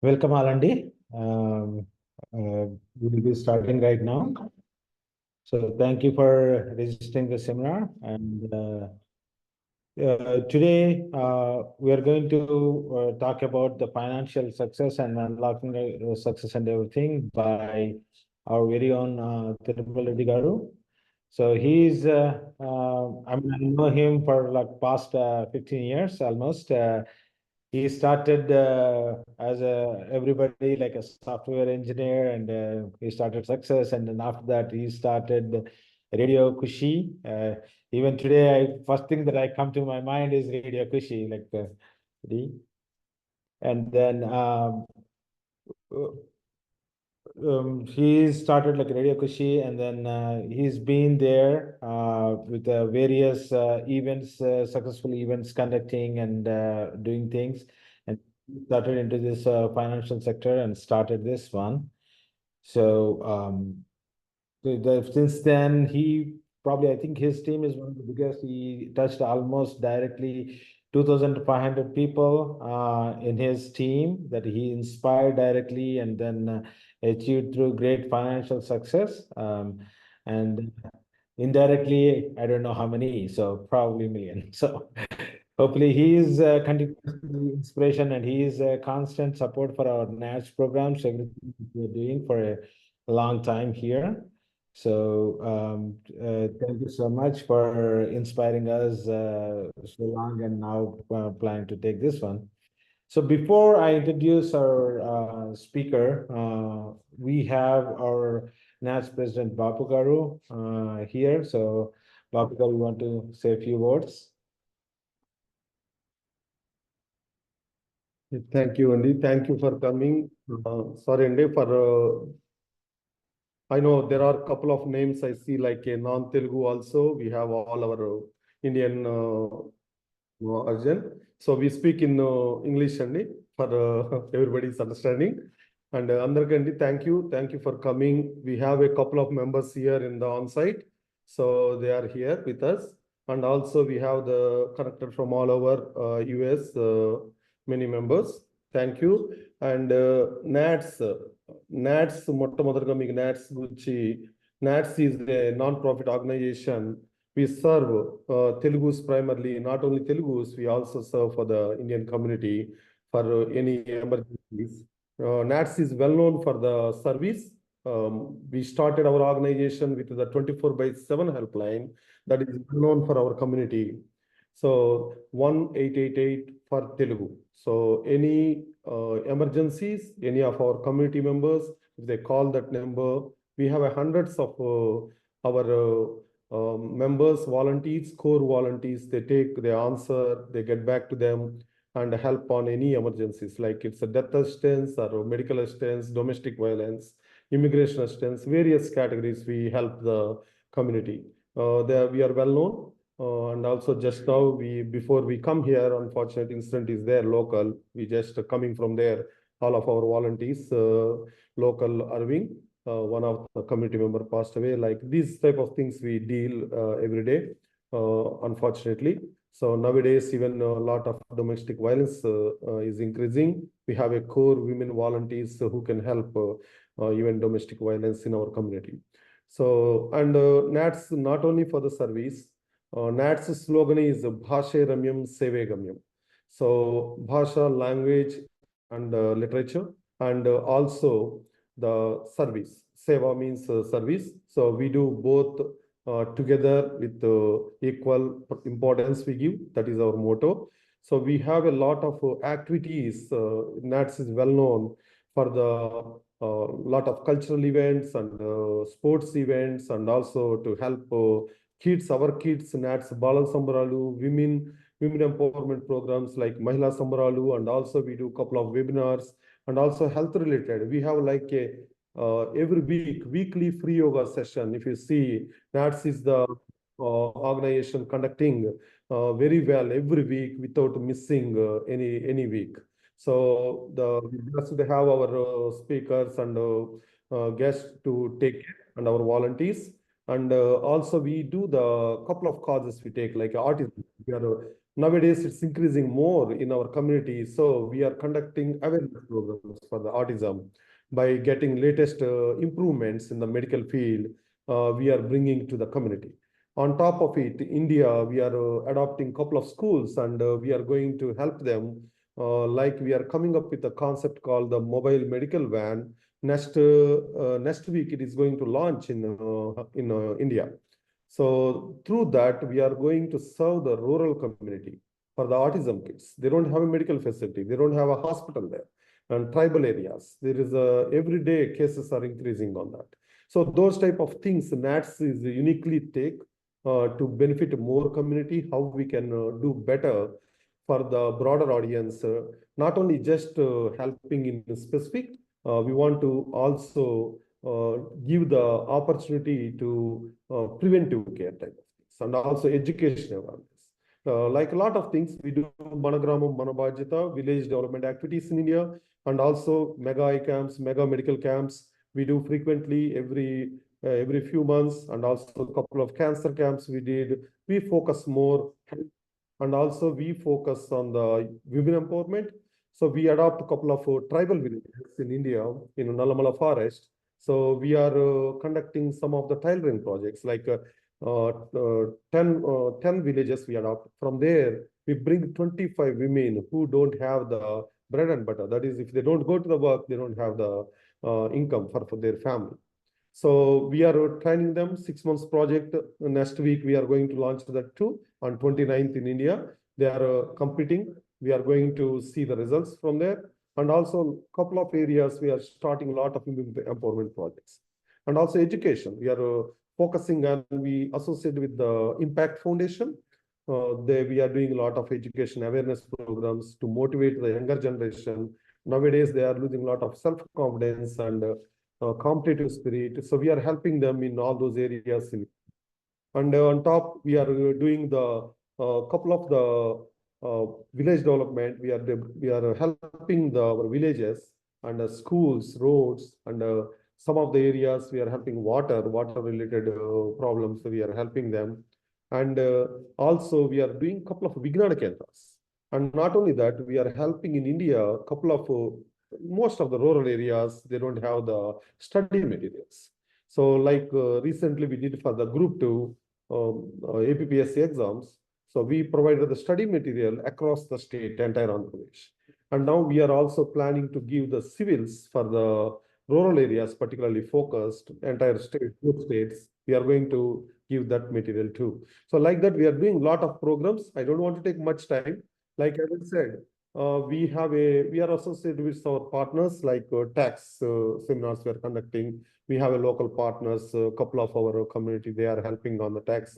Welcome, Alandi. We will be starting right now. So thank you for registering the seminar. And today we are going to talk about the financial success and unlocking success and everything by our very own Tirupati Reddy Garu. So I know him for like past 15 years almost. He started as everybody like a software engineer, and he started success, and then after that he started Radio Kushi. Even today, first thing that I come to my mind is Radio Kushi, like and then uh, he started like Radio Kushi, and then he's been there with various events, successful events, conducting and doing things, and started into this financial sector and started this one. So since then, I think his team is one of the biggest. He touched almost directly 2,500 people in his team that he inspired directly, and then achieved through great financial success. And indirectly, I don't know how many, so probably million. So hopefully he is continuous inspiration, and he is a constant support for our NATS programs, everything we're doing for a long time here. So thank you so much for inspiring us so long, and now planning to take this one. So before I introduce our speaker, we have our NATS President Bapu Garu here. So Bapu Garu, you want to say a few words? Thank you, Andy. Thank you for coming. Sorry, Andy, I know there are a couple of names I see like a non-Telugu also. We have all our Indian Arjun. So we speak in English, Andy, for everybody's understanding. And Andargandi, thank you. Thank you for coming. We have a couple of members here in the on-site. So they are here with us. And also we have the connected from all over US, many members. Thank you. And NATS, మొట్టమొదటిగా మీకు NATS గురించి, NATS is a non-profit organization. We serve Telugus primarily, not only Telugus, we also serve for the Indian community for any emergencies. NATS is well known for the service. We started our organization with the 24/7 helpline that is well known for our community. So 1888 for Telugu. So any emergencies, any of our community members, if they call that number, we have hundreds of our members, volunteers, core volunteers. They answer, they get back to them and help on any emergencies, like it's a death assistance or medical assistance, domestic violence, immigration assistance, various categories we help the community. We are well known. And also just now, before we come here, unfortunate incident is there local. We just coming from there, all of our volunteers, local Irving, one of the community member passed away. Like these type of things we deal every day, unfortunately. So nowadays, even a lot of domestic violence is increasing. We have a core women volunteers who can help even domestic violence in our community. So, and NATS not only for the service, NATS slogan is Bhashe Ramyam Seve Gamyam. So Bhasha, language and literature, and also the service. Seva means service. So we do both together with equal importance we give. That is our motto. So we have a lot of activities. NATS is well known for the lot of cultural events and sports events, and also to help kids, our kids, NATS Balal Sambaralu, women empowerment programs like Mahila Sambaralu, and also we do a couple of webinars, and also health related. We have like a every weekly free yoga session. If you see, NATS is the organization conducting very well every week without missing any week. So we blessed to have our speakers and guests to take care, and our volunteers. And also we do the couple of causes we take, like autism. We are Nowadays, it's increasing more in our community. So we are conducting awareness programs for the autism by getting latest improvements in the medical field. We are bringing to the community. On top of it, India, we are adopting a couple of schools, and we are going to help them. Like we are coming up with a concept called the mobile medical van. Next week, it is going to launch in India. So through that, we are going to serve the rural community for the autism kids. They don't have a medical facility. They don't have a hospital there. And tribal areas, there is every day cases are increasing on that. So those type of things, NATS is uniquely take to benefit more community, how we can do better for the broader audience, not only just helping in specific, we want to also give the opportunity to preventive care type of things and also education awareness. Like a lot of things, we do Managramam Manabhajita, village development activities in India, and also mega eye camps, mega medical camps. We do frequently every few months, and also a couple of cancer camps we did. We focus more, and also we focus on the women empowerment. So we adopt a couple of tribal villages in India, in Nalamala forest. So we are conducting some of the tailoring projects, like 10 villages we adopt. From there, we bring 25 women who don't have the bread and butter. That is, if they don't go to the work, they don't have the income for their family. So we are training them 6 months project. Next week, we are going to launch that too on 29th in India. They are competing. We are going to see the results from there. And also a couple of areas, we are starting a lot of empowerment projects. And also education. We are focusing and we associate with the Impact Foundation. We are doing a lot of education awareness programs to motivate the younger generation. Nowadays, they are losing a lot of self-confidence and competitive spirit. So we are helping them in all those areas. And on top, we are doing the couple of the village development. We are helping our villages and schools, roads, and some of the areas we are helping water related problems. So we are helping them. And also we are doing a couple of Vignana Kendras. And not only that, we are helping in India, a couple of most of the rural areas, they don't have the study materials. So like recently we did for the group 2 APPSC exams. So we provided the study material across the state, entire Andhra Pradesh. And now we are also planning to give the civils for the rural areas, particularly focused, entire state, both states. We are going to give that material too. So like that, we are doing a lot of programs. I don't want to take much time. Like I said, we are associated with our partners like tax seminars we are conducting. We have a local partners, a couple of our community, they are helping on the tax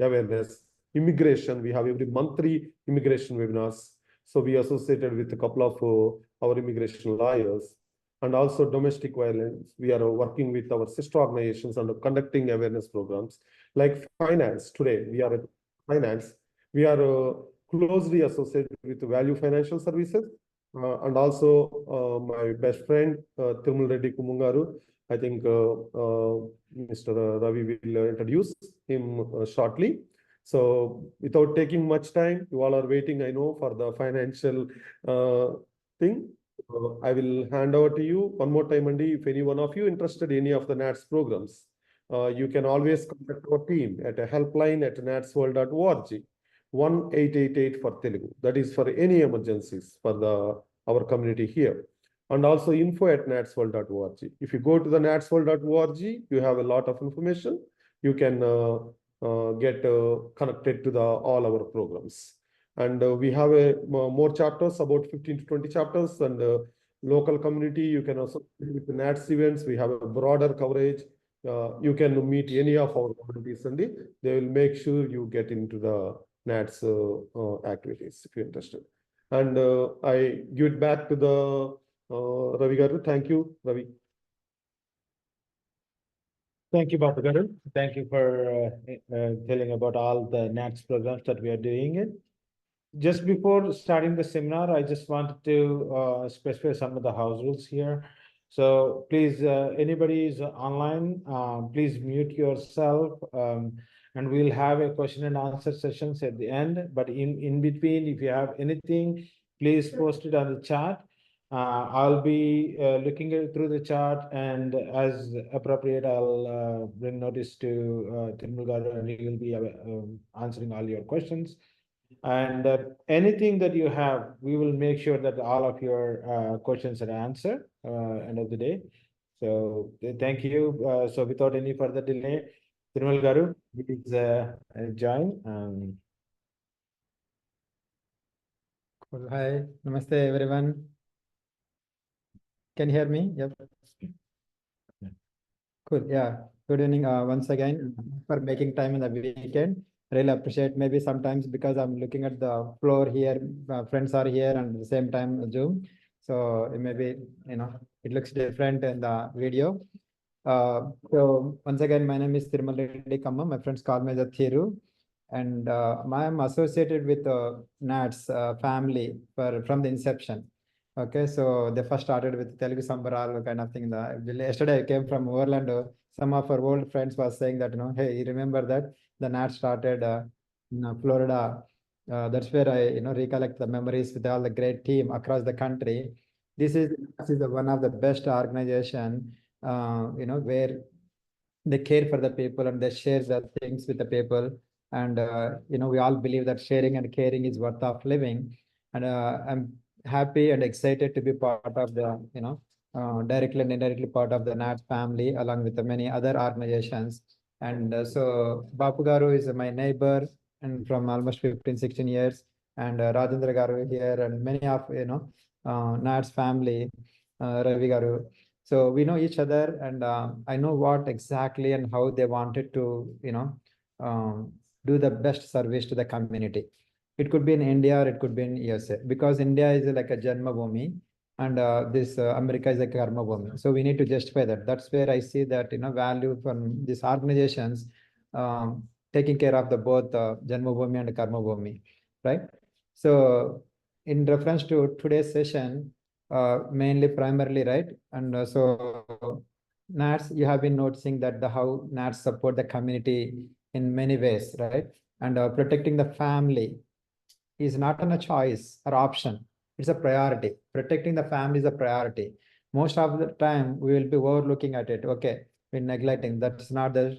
awareness. Immigration, we have every monthly immigration webinars. So we associated with a couple of our immigration lawyers. And also domestic violence, we are working with our sister organizations and conducting awareness programs. Like finance, today we are at finance. We are closely associated with Value Financial Services. And also my best friend, Tirmal Reddy Kumungaru. I think Mr. Ravi will introduce him shortly. So without taking much time, you all are waiting, I know, for the financial thing. I will hand over to you one more time, Andy. If any one of you interested in any of the NATS programs, you can always contact our team at a helpline at natsworld.org. 1888 for Telugu. That is for any emergencies for our community here. And also info@natsworld.org. If you go to the natsworld.org, you have a lot of information. You can get connected to all our programs. And we have more chapters, about 15 to 20 chapters, and local community. You can also with the NATS events. We have a broader coverage. You can meet any of our communities, and they will make sure you get into the NATS activities if you're interested. And I give it back to the Ravi Garu. Thank you, Ravi. Thank you, Baba Garu. Thank you for telling about all the NATS programs that we are doing it. Just before starting the seminar, I just wanted to specify some of the house rules here. So please, anybody is online, please mute yourself. and we'll have a question and answer sessions at the end. But in between, if you have anything, please post it on the chat. I'll be looking through the chat, and as appropriate, I'll bring notice to Tirmal Garu, and he will be answering all your questions. And anything that you have, we will make sure that all of your questions are answered end of the day. So thank you. So without any further delay, Tirmal Garu, please join. Cool. Hi, namaste everyone. Can you hear me? Yep. Cool. Yeah. Good evening. Once again for making time in the weekend. Really appreciate. Maybe sometimes because I'm looking at the floor here, friends are here, and at the same time Zoom. So it maybe it looks different in the video. So once again, my name is Thirumal Reddy Kamma. My friends call me the Thiru, and I am associated with NATS family from the inception. Okay, so they first started with Telugu Sambaralu kind of thing. Yesterday I came from Orlando. Some of our old friends was saying that, hey, you remember that the NAT started in Florida. That's where I, recollect the memories with all the great team across the country. This is one of the best organization, where they care for the people and they share the things with the people. And, we all believe that sharing and caring is worth of living. And I'm happy and excited to be part of the, directly and indirectly part of the NAT family, along with the many other organizations. And so Bapu Garu is my neighbor and from almost 15, 16 years. And Rajendra Garu here and many of, NATS family, Ravi Garu. So we know each other, and I know what exactly and how they wanted to, do the best service to the community. It could be in India or it could be in USA, because India is like a Janma Bhumi, and this America is like a Karma Bhumi. So we need to justify that. That's where I see that, value from these organizations taking care of the both Janma Bhumi and Karma Bhumi, right? So in reference to today's session, mainly primarily, right? And so NATS, you have been noticing that how NATS support the community in many ways, right? And protecting the family is not a choice or option. It's a priority. Protecting the family is a priority. Most of the time, we will be overlooking at it. Okay, we're neglecting. That's not the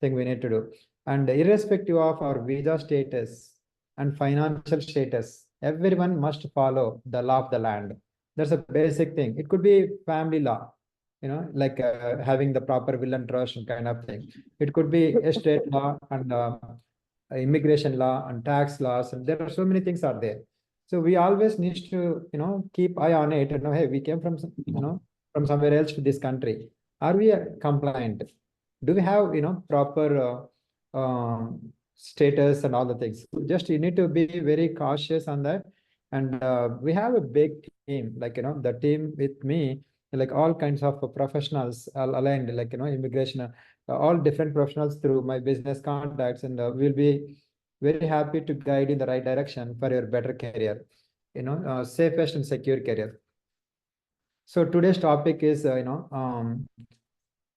thing we need to do. And irrespective of our visa status and financial status, everyone must follow the law of the land. That's a basic thing. It could be family law, like having the proper will and trust kind of thing. It could be estate law and immigration law and tax laws, and there are so many things are there. So we always need to, keep eye on it and know, hey, we came from, from somewhere else to this country. Are we compliant? Do we have, proper status and all the things? Just you need to be very cautious on that. And we have a big team, like, the team with me, like all kinds of professionals aligned, like, immigration, all different professionals through my business contacts, and we'll be very happy to guide in the right direction for your better career, safest and secure career. So today's topic is, in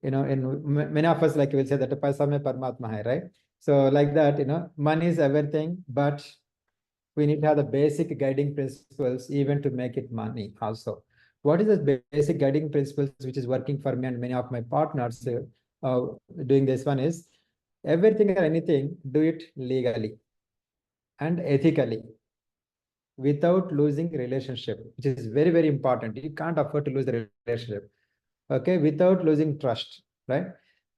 many of us, like we'll say that paisa mein Paramatma hai, right? So like that, money is everything, but we need to have the basic guiding principles even to make it money also. What is the basic guiding principles which is working for me and many of my partners doing this one is, everything or anything, do it legally and ethically without losing relationship, which is very, very important. You can't afford to lose the relationship. Okay, without losing trust, right?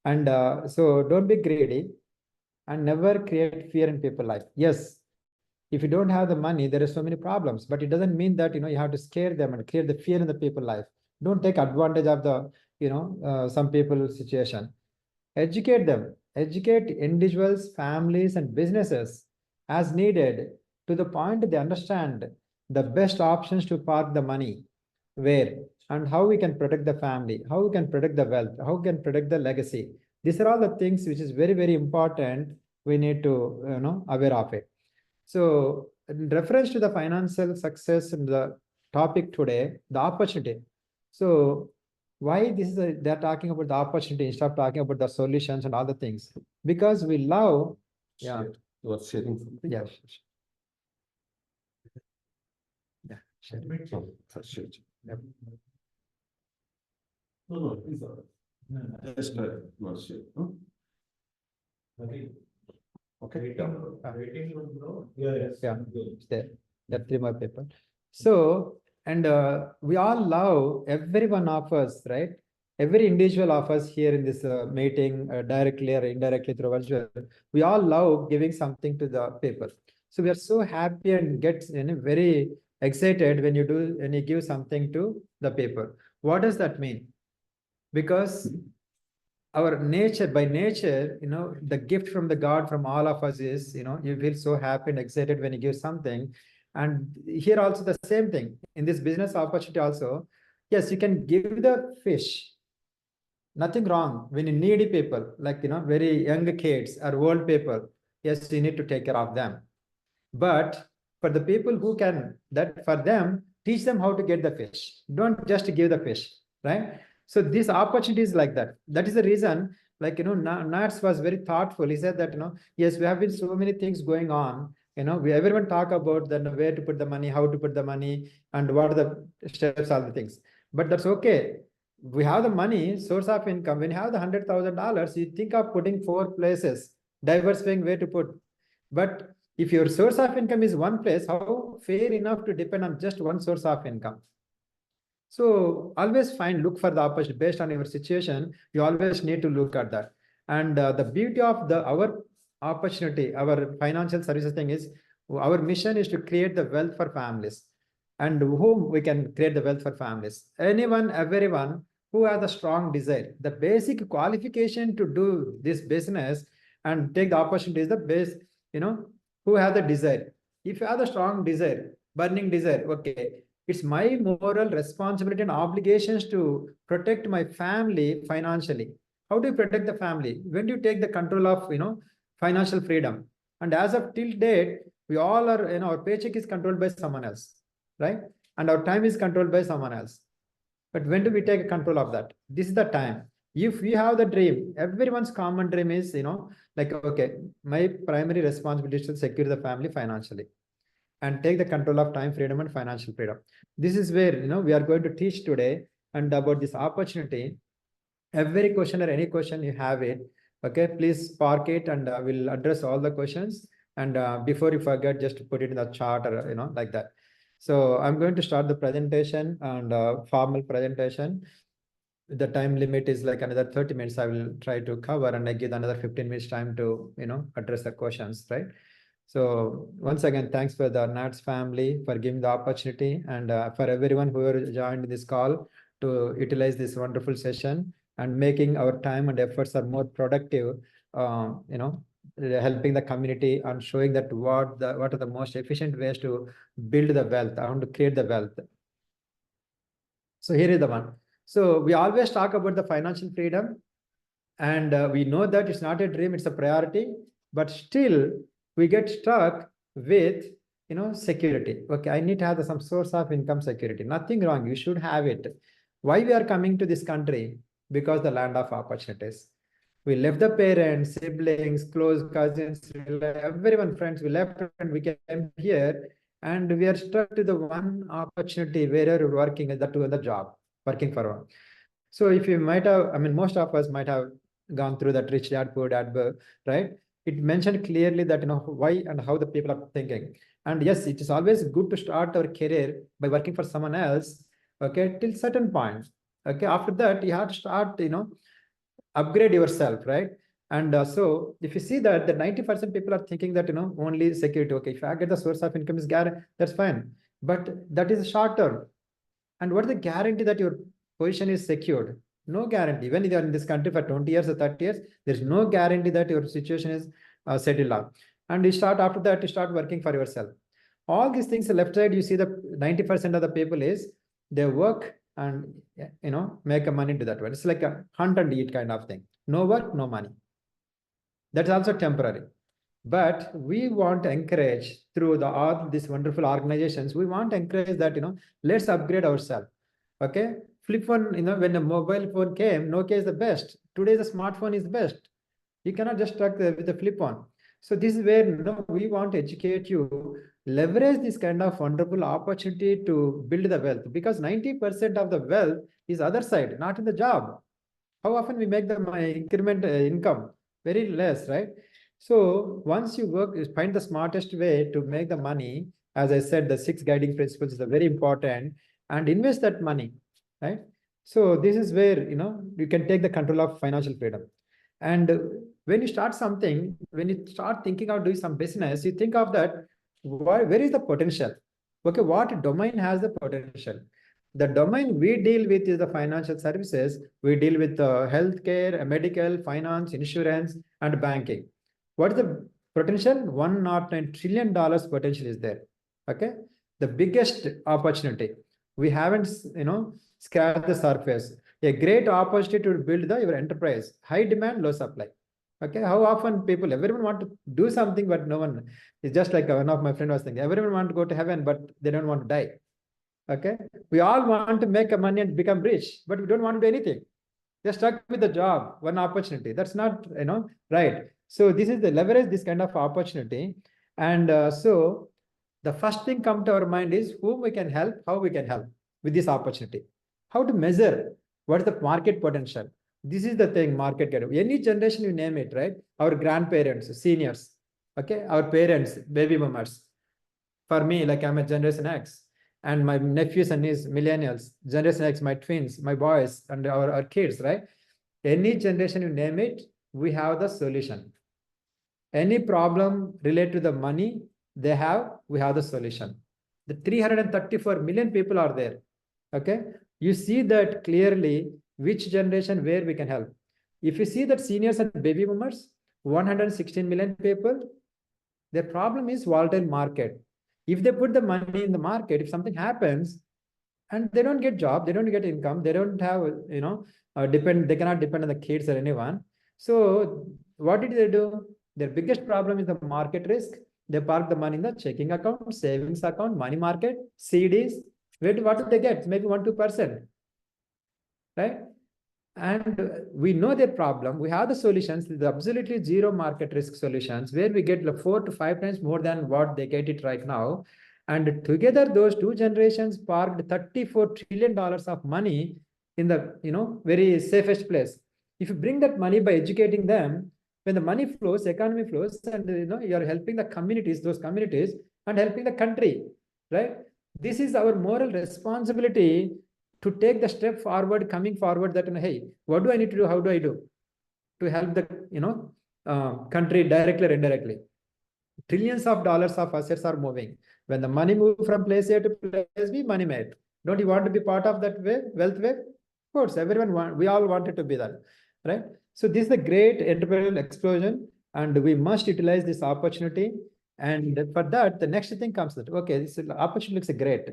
And so don't be greedy and never create fear in people's life. Yes, if you don't have the money, there are so many problems, but it doesn't mean that, you have to scare them and create the fear in the people's life. Don't take advantage of the, some people's situation. Educate them, educate individuals, families, and businesses as needed, to the point they understand the best options to park the money, where, and how we can protect the family, how we can protect the wealth, how we can protect the legacy. These are all the things which is very, very important. We need to, aware of it. So in reference to the financial success and the topic today, the opportunity. So Why this is they're talking about the opportunity instead of talking about the solutions and all the things? Because we love, yeah, You are sharing something? yeah, yeah, sure. Share. Yep. No, please. Just you are sharing. Okay. Okay. Yes. Yeah, it's there. There are 3 more people. So, and we all love every one of us, right? Every individual of us here in this meeting, directly or indirectly through virtual, we all love giving something to the people. So we are so happy and get very excited when you give something to the people. What does that mean? Because our nature, by nature, the gift from the God from all of us is, you feel so happy and excited when you give something. And here also the same thing in this business opportunity also. Yes, you can give the fish. Nothing wrong when you needy people, like, very young kids or old people. Yes, you need to take care of them. But for the people who can, that for them, teach them how to get the fish. Don't just give the fish, right? So this opportunity is like that. That is the reason, like, NATS was very thoughtful. He said that, yes, we have been so many things going on. Everyone talk about then where to put the money, how to put the money, and what are the steps, all the things. But that's okay. We have the money, source of income. When you have the $100,000, you think of putting 4 places, diversifying where to put. But if your source of income is one place, how fair enough to depend on just one source of income? So always look for the opportunity based on your situation. You always need to look at that. And the beauty of our opportunity, our financial services thing is, our mission is to create the wealth for families. And whom we can create the wealth for families? Anyone, everyone who has a strong desire. The basic qualification to do this business and take the opportunity is the base, who have the desire. If you have the strong desire, burning desire, okay, it's my moral responsibility and obligations to protect my family financially. How do you protect the family? When do you take the control of, financial freedom? And as of till date, we all are, our paycheck is controlled by someone else, right? And our time is controlled by someone else. But when do we take control of that? This is the time. If we have the dream, everyone's common dream is, like, okay, my primary responsibility is to secure the family financially and take the control of time, freedom, and financial freedom. This is where, we are going to teach today and about this opportunity. Every question or any question you have it, okay, please park it and we'll address all the questions. And before you forget, just put it in the chat or, like that. So I'm going to start the presentation and formal presentation. The time limit is like another 30 minutes. I will try to cover and I give another 15 minutes time to, address the questions, right? So once again, thanks for the NATS family for giving the opportunity and for everyone who joined this call to utilize this wonderful session and making our time and efforts are more productive, helping the community and showing that what are the most efficient ways to build the wealth, I want to create the wealth. So here is the one. So we always talk about the financial freedom, and we know that it's not a dream, it's a priority, but still we get stuck with, security. Okay, I need to have some source of income security. Nothing wrong, you should have it. Why we are coming to this country? Because the land of opportunities. We left the parents, siblings, close cousins, everyone, friends, we left and we came here, and we are stuck to the one opportunity where you're working at the job, working for one. So if you might have, I mean, most of us might have gone through that rich dad, poor dad, right? It mentioned clearly that, why and how the people are thinking. And yes, it is always good to start our career by working for someone else, okay, till certain point. Okay, after that, you have to start, upgrade yourself, right? And so if you see that the 90% people are thinking that, only security, okay, if I get the source of income is guaranteed, that's fine. But that is short term. And what is the guarantee that your position is secured? No guarantee. When you are in this country for 20 years or 30 years, there's no guarantee that your situation is settled up. And you start after that, you start working for yourself. All these things, the left side, you see the 90% of the people is they work and, make a money into that one. It's like a hunt and eat kind of thing. No work, no money. That's also temporary. But we want to encourage through all these wonderful organizations, we want to encourage that, let's upgrade ourselves. Okay. flip phone, when the mobile phone came, Nokia is the best. Today, the smartphone is best. You cannot just talk with the flip on. So this is where we want to educate you, leverage this kind of wonderful opportunity to build the wealth, because 90% of the wealth is other side, not in the job. How often we make the increment income? Very less, right? So once you work, you find the smartest way to make the money. As I said, the 6 guiding principles is very important, and invest that money, right? So this is where you can take the control of financial freedom. And when you start something, when you start thinking of doing some business, you think of that, where is the potential? Okay, what domain has the potential? The domain we deal with is the financial services. We deal with healthcare, medical, finance, insurance, and banking. What is the potential? $109 trillion potential is there. Okay, the biggest opportunity. We haven't, scratched the surface. A great opportunity to build your enterprise. High demand, low supply. Okay, how often everyone want to do something, but no one. It's just like one of my friend was saying, everyone want to go to heaven, but they don't want to die. Okay, we all want to make money and become rich, but we don't want to do anything. They're stuck with the job, one opportunity. That's not, right. So this is the leverage, this kind of opportunity. And so the first thing come to our mind is whom we can help, how we can help with this opportunity. How to measure what is the market potential. This is the thing, market. Any generation, you name it, right? Our grandparents, seniors, okay, our parents, baby boomers. For me, like I'm a Generation X, and my nephews and his millennials, Generation X, my twins, my boys, and our kids, right? Any generation, you name it, we have the solution. Any problem related to the money they have, we have the solution. The 334 million people are there. Okay, you see that clearly which generation where we can help. If you see that seniors and baby boomers, 116 million people, their problem is volatile market. If they put the money in the market, if something happens and they don't get job, they don't get income, they don't have, they cannot depend on the kids or anyone. So what did they do? Their biggest problem is the market risk. They park the money in the checking account, savings account, money market, CDs. What do they get? Maybe 1-2%, right? And we know their problem. We have the solutions, the absolutely zero market risk solutions, where we get 4 to 5 times more than what they get it right now. And together, those two generations parked $34 trillion of money in the very safest place. If you bring that money by educating them, when the money flows, economy flows, and you're helping the communities, those communities, and helping the country, right? This is our moral responsibility to take the step forward, coming forward that, hey, what do I need to do? How do I do to help the, country directly or indirectly? Trillions of dollars of assets are moving. When the money moves from place A to place B, money made. Don't you want to be part of that way, wealth wave? Of course, we all wanted to be that, right? So this is the great entrepreneurial explosion, and we must utilize this opportunity. And for that, the next thing comes that, okay, this opportunity looks great,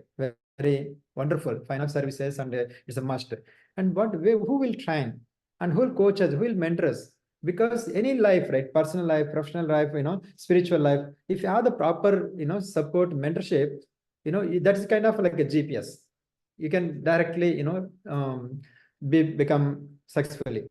very wonderful, finance services, and it's a must. And who will train, and who will coach us, who will mentor us? Because any life, right, personal life, professional life, spiritual life, if you have the proper, support, mentorship, that's kind of like a GPS. You can directly, become successfully.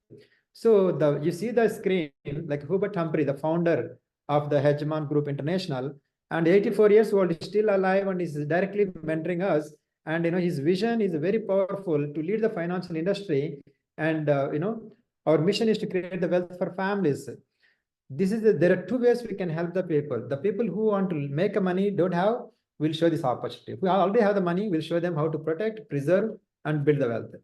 So you see the screen, like Hubert Humphrey, the founder of the Hegemon Group International, and 84 years old, is still alive and is directly mentoring us. And his vision is very powerful to lead the financial industry. And our mission is to create the wealth for families. There are two ways we can help the people. The people who want to make money, don't have, we'll show this opportunity. If we already have the money, we'll show them how to protect, preserve, and build the wealth.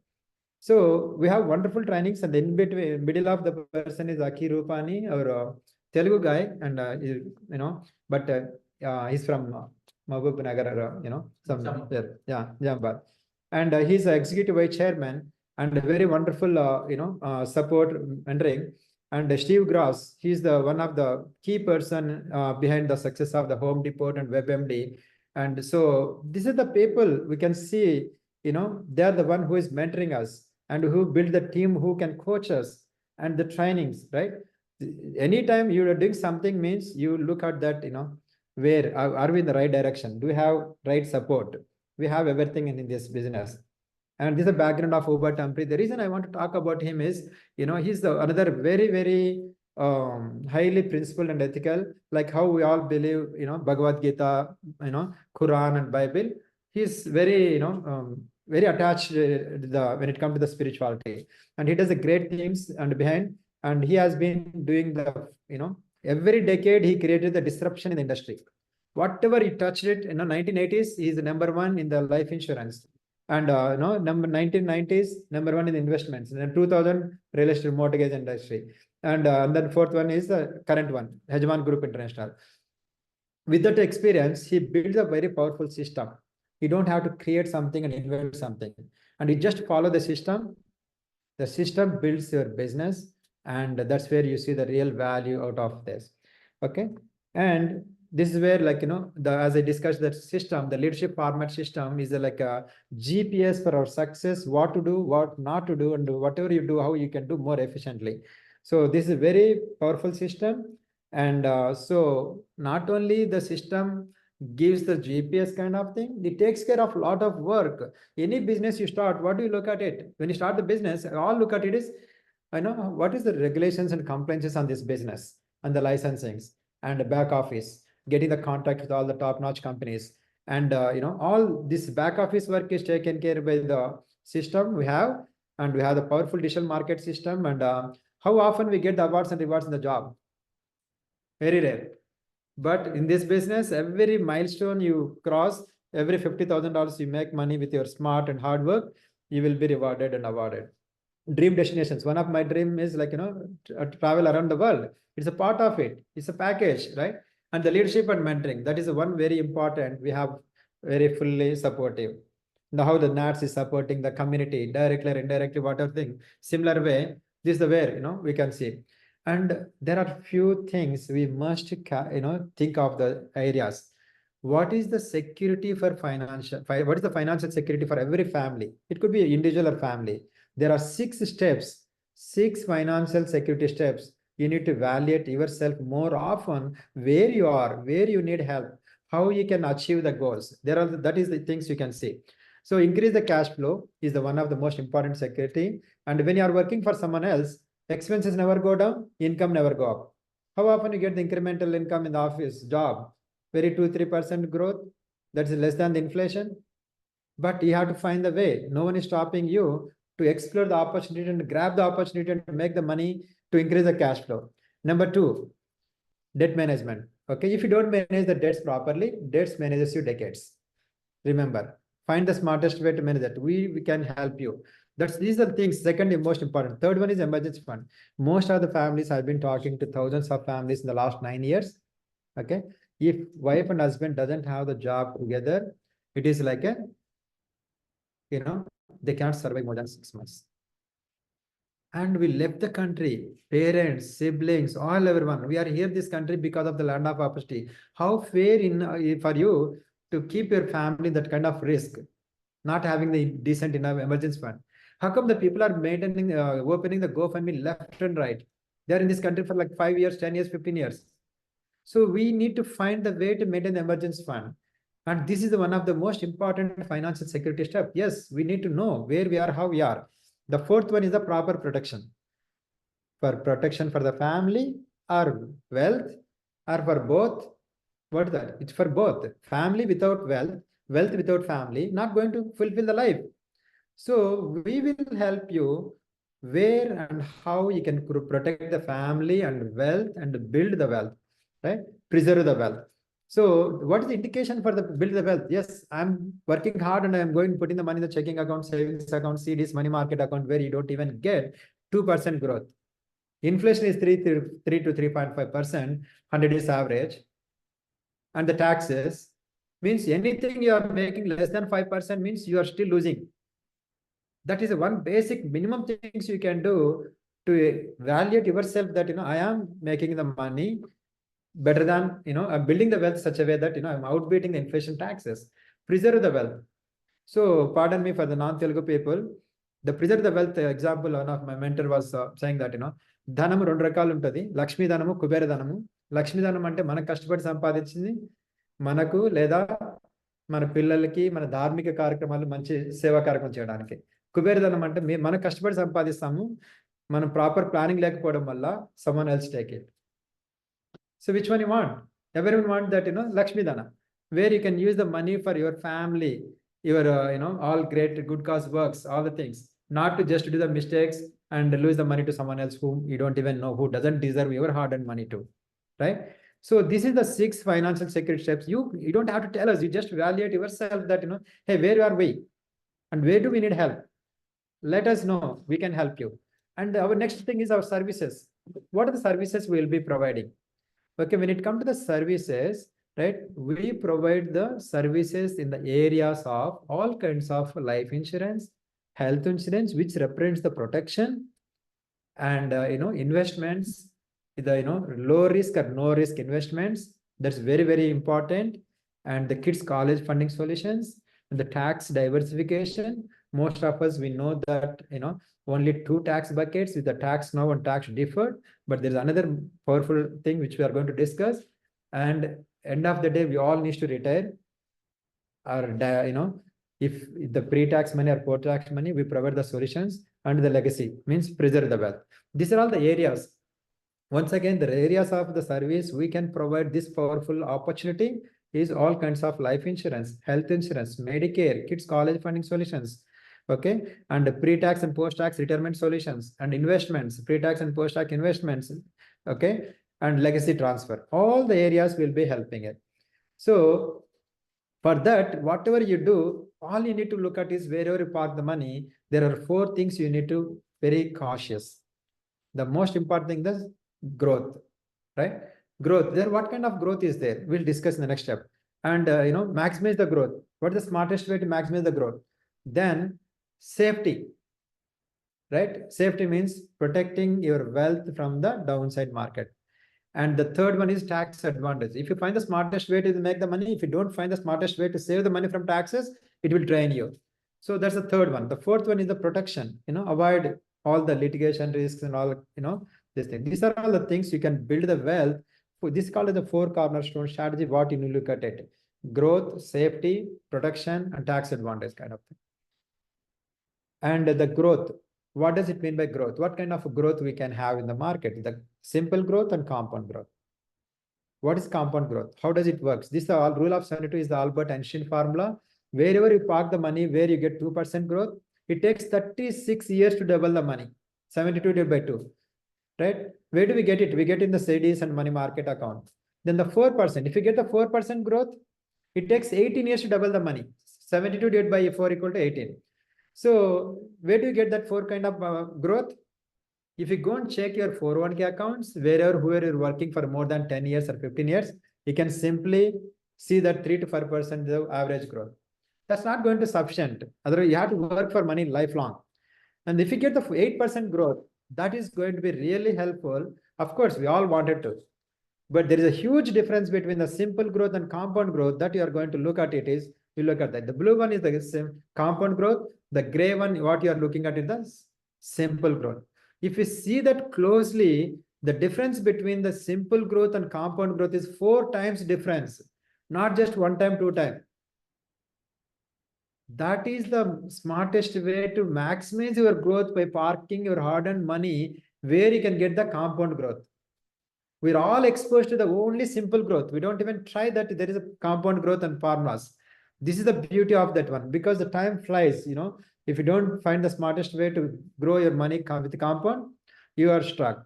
So we have wonderful trainings, and in between, middle of the person is Aki Rupani, our Telugu guy, and but he's from Mahbub Nagar, Jambal, and he's the executive vice chairman and a very wonderful, support mentoring. And Steve Gross, he's the one of the key person behind the success of the Home Depot and WebMD. And so this is the people we can see, they're the one who is mentoring us and who build the team who can coach us and the trainings, right? Anytime you are doing something means you look at that, where are we in the right direction? Do we have right support? We have everything in this business. And this is the background of Uber Tampri. The reason I want to talk about him is, he's the another very highly principled and ethical, like how we all believe, Bhagavad Gita, Quran and Bible. He's very, very attached when it comes to the spirituality, and he does the great things and behind, and he has been doing the, every decade he created the disruption in the industry. Whatever he touched it, 1980s, he's the number one in the life insurance. And number 1990s, number one in investments. And then 2000, real estate mortgage industry. And then fourth one is the current one, Hegemon Group International. With that experience, he builds a very powerful system. You don't have to create something and invent something. And you just follow the system. The system builds your business. And that's where you see the real value out of this. Okay. And this is where, like, as I discussed, that system, the leadership format system is like a GPS for our success, what to do, what not to do, and whatever you do, how you can do more efficiently. So this is a very powerful system. And so not only the system gives the GPS kind of thing, it takes care of a lot of work. Any business you start, what do you look at it? When you start the business, all look at it is, what is the regulations and compliances on this business and the licensings and the back office, getting the contact with all the top-notch companies. And, all this back office work is taken care by the system we have, and we have the powerful digital market system. And how often we get the awards and rewards in the job? Very rare. But in this business, every milestone you cross, every $50,000 you make money with your smart and hard work, you will be rewarded and awarded. Dream destinations. One of my dream is, like, travel around the world. It's a part of it. It's a package, right? And the leadership and mentoring, that is one very important. We have very fully supportive. Now how the NATS is supporting the community, directly or indirectly, whatever thing. Similar way, this is the where, we can see. And there are few things we must, think of the areas. What is the security for what is the financial security for every family? It could be individual or family. There are 6 steps, 6 financial security steps. You need to evaluate yourself more often, where you are, where you need help, how you can achieve the goals. That is the things you can see. So increase the cash flow is the one of the most important security. And when you are working for someone else, expenses never go down, income never go up. How often you get the incremental income in the office job? Very 2-3% growth. That's less than the inflation. But you have to find the way. No one is stopping you to explore the opportunity and grab the opportunity and make the money to increase the cash flow. Number 2, debt management. Okay, if you don't manage the debts properly, debts manages you decades. Remember, find the smartest way to manage that. We can help you. These are the things. Second, most important. Third one is emergency fund. Most of the families, I've been talking to thousands of families in the last 9 years. Okay, if wife and husband doesn't have the job together, it is like a, they can't survive more than 6 months. And we left the country, parents, siblings, all everyone. We are here in this country because of the land of opportunity. How fair for you to keep your family in that kind of risk, not having the decent enough emergency fund? How come the people are maintaining, opening the GoFundMe left and right? They're in this country for like 5 years, 10 years, 15 years. So we need to find the way to maintain the emergency fund. And this is one of the most important financial security steps. Yes, we need to know where we are, how we are. The fourth one is the proper protection. For protection for the family or wealth, or for both. What is that? It's for both. Family without wealth, wealth without family, not going to fulfill the life. So we will help you where and how you can protect the family and wealth and build the wealth, right? Preserve the wealth. So what is the indication for the build the wealth? Yes, I'm working hard and I'm going to put in the money in the checking account, savings account, CDs, money market account, where you don't even get 2% growth. Inflation is 3 to 3.5%, 100 is average. And the taxes means anything you are making less than 5% means you are still losing. That is one basic minimum things you can do to evaluate yourself that, I am making the money better than, I'm building the wealth such a way that, I'm outbeating the inflation taxes. Preserve the wealth. So pardon me for the non-Telugu people. The preserve the wealth example, one of my mentor was saying that, ధనము 2 రకాలు ఉంటుంది. లక్ష్మీ ధనము, కుబేర ధనము. లక్ష్మీ ధనం అంటే మనకు కష్టపడి సంపాదించింది మనకు, లేదా మన పిల్లలకి మన ధార్మిక కార్యక్రమాలు మంచి సేవా కార్యక్రమం చేయడానికి. కుబేరధనం అంటే మనం కష్టపడి సంపాదిస్తాము, మనం ప్రాపర్ ప్లానింగ్ లేకపోవడం వల్ల someone else take it. So which one you want? Everyone want that, Lakshmi Dana, where you can use the money for your family, your all great good cause works, all the things, not to just do the mistakes and lose the money to someone else whom you don't even know, who doesn't deserve your hard-earned money too, right? So this is the 6 financial security steps. You don't have to tell us, you just evaluate yourself that, hey, where are we and where do we need help? Let us know, we can help you. And our next thing is our services. What are the services we will be providing? Okay, when it comes to the services, right, we provide the services in the areas of all kinds of life insurance, health insurance, which represents the protection, and investments, the low risk or no risk investments. That's very, very important. And the kids college funding solutions, and the tax diversification. Most of us, we know that only 2 tax buckets with the tax now and tax deferred, but there's another powerful thing which we are going to discuss. And end of the day, we all need to retire, or if the pre-tax money or post-tax money, we provide the solutions. And the legacy means preserve the wealth. These are all the areas. Once again, the areas of the service we can provide this powerful opportunity is all kinds of life insurance, health insurance, Medicare, kids college funding solutions, okay, and pre-tax and post-tax retirement solutions, and investments, pre-tax and post-tax investments, okay, and legacy transfer. All the areas will be helping it. So for that, whatever you do, all you need to look at is wherever you park the money, there are 4 things you need to very cautious. The most important thing is growth, right? Growth. There, what kind of growth is there? We'll discuss in the next step. And maximize the growth. What is the smartest way to maximize the growth? Then safety, right? Safety means protecting your wealth from the downside market. And the third one is tax advantage. If you find the smartest way to make the money, if you don't find the smartest way to save the money from taxes, it will drain you. So that's the third one. The fourth one is the protection, avoid all the litigation risks and all, this thing. These are all the things you can build the wealth. This is called the 4 cornerstone strategy. What you need to look at it: growth, safety, protection, and tax advantage kind of thing. And the growth, what does it mean by growth? What kind of growth we can have in the market? The simple growth and compound growth. What is compound growth? How does it work? This rule of 72 is the Albert Einstein formula. Wherever you park the money, where you get 2% growth, it takes 36 years to double the money. 72 divided by 2, right? Where do we get it? We get in the CDs and money market account. Then the 4%, if you get the 4% growth, it takes 18 years to double the money. 72 divided by 4 equal to 18. So where do you get that 4 kind of growth? If you go and check your 401k accounts, whoever you're working for more than 10 years or 15 years, you can simply see that 3 to 5% is the average growth. That's not going to sufficient. Otherwise, you have to work for money lifelong. And if you get the 8% growth, that is going to be really helpful. Of course, we all wanted to. But there is a huge difference between the simple growth and compound growth that you are going to look at. You look at that. The blue one is the compound growth. The gray one, what you are looking at is the simple growth. If you see that closely, the difference between the simple growth and compound growth is 4 times difference, not just 1 time, 2 time. That is the smartest way to maximize your growth, by parking your hard-earned money where you can get the compound growth. We're all exposed to the only simple growth. We don't even try that there is a compound growth and formulas. This is the beauty of that one, because the time flies, if you don't find the smartest way to grow your money with the compound, you are stuck.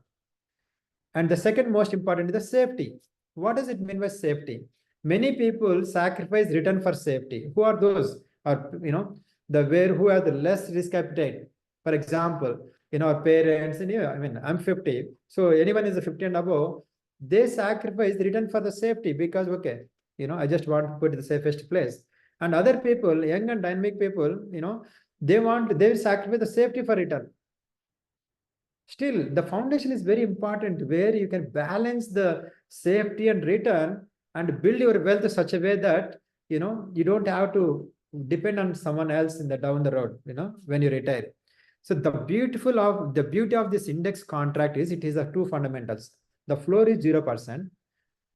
And the second most important is the safety. What does it mean by safety? Many people sacrifice return for safety. Who are those? Or, who have the less risk appetite. For example, our parents, and I'm 50. So anyone is a 50 and above, they sacrifice the return for the safety because, okay, I just want to put it the safest place. And other people, young and dynamic people, they sacrifice the safety for return. Still, the foundation is very important, where you can balance the safety and return and build your wealth in such a way that, you don't have to depend on someone else down the road, when you retire. So the beauty of this index contract is, it is the 2 fundamentals. The floor is 0%,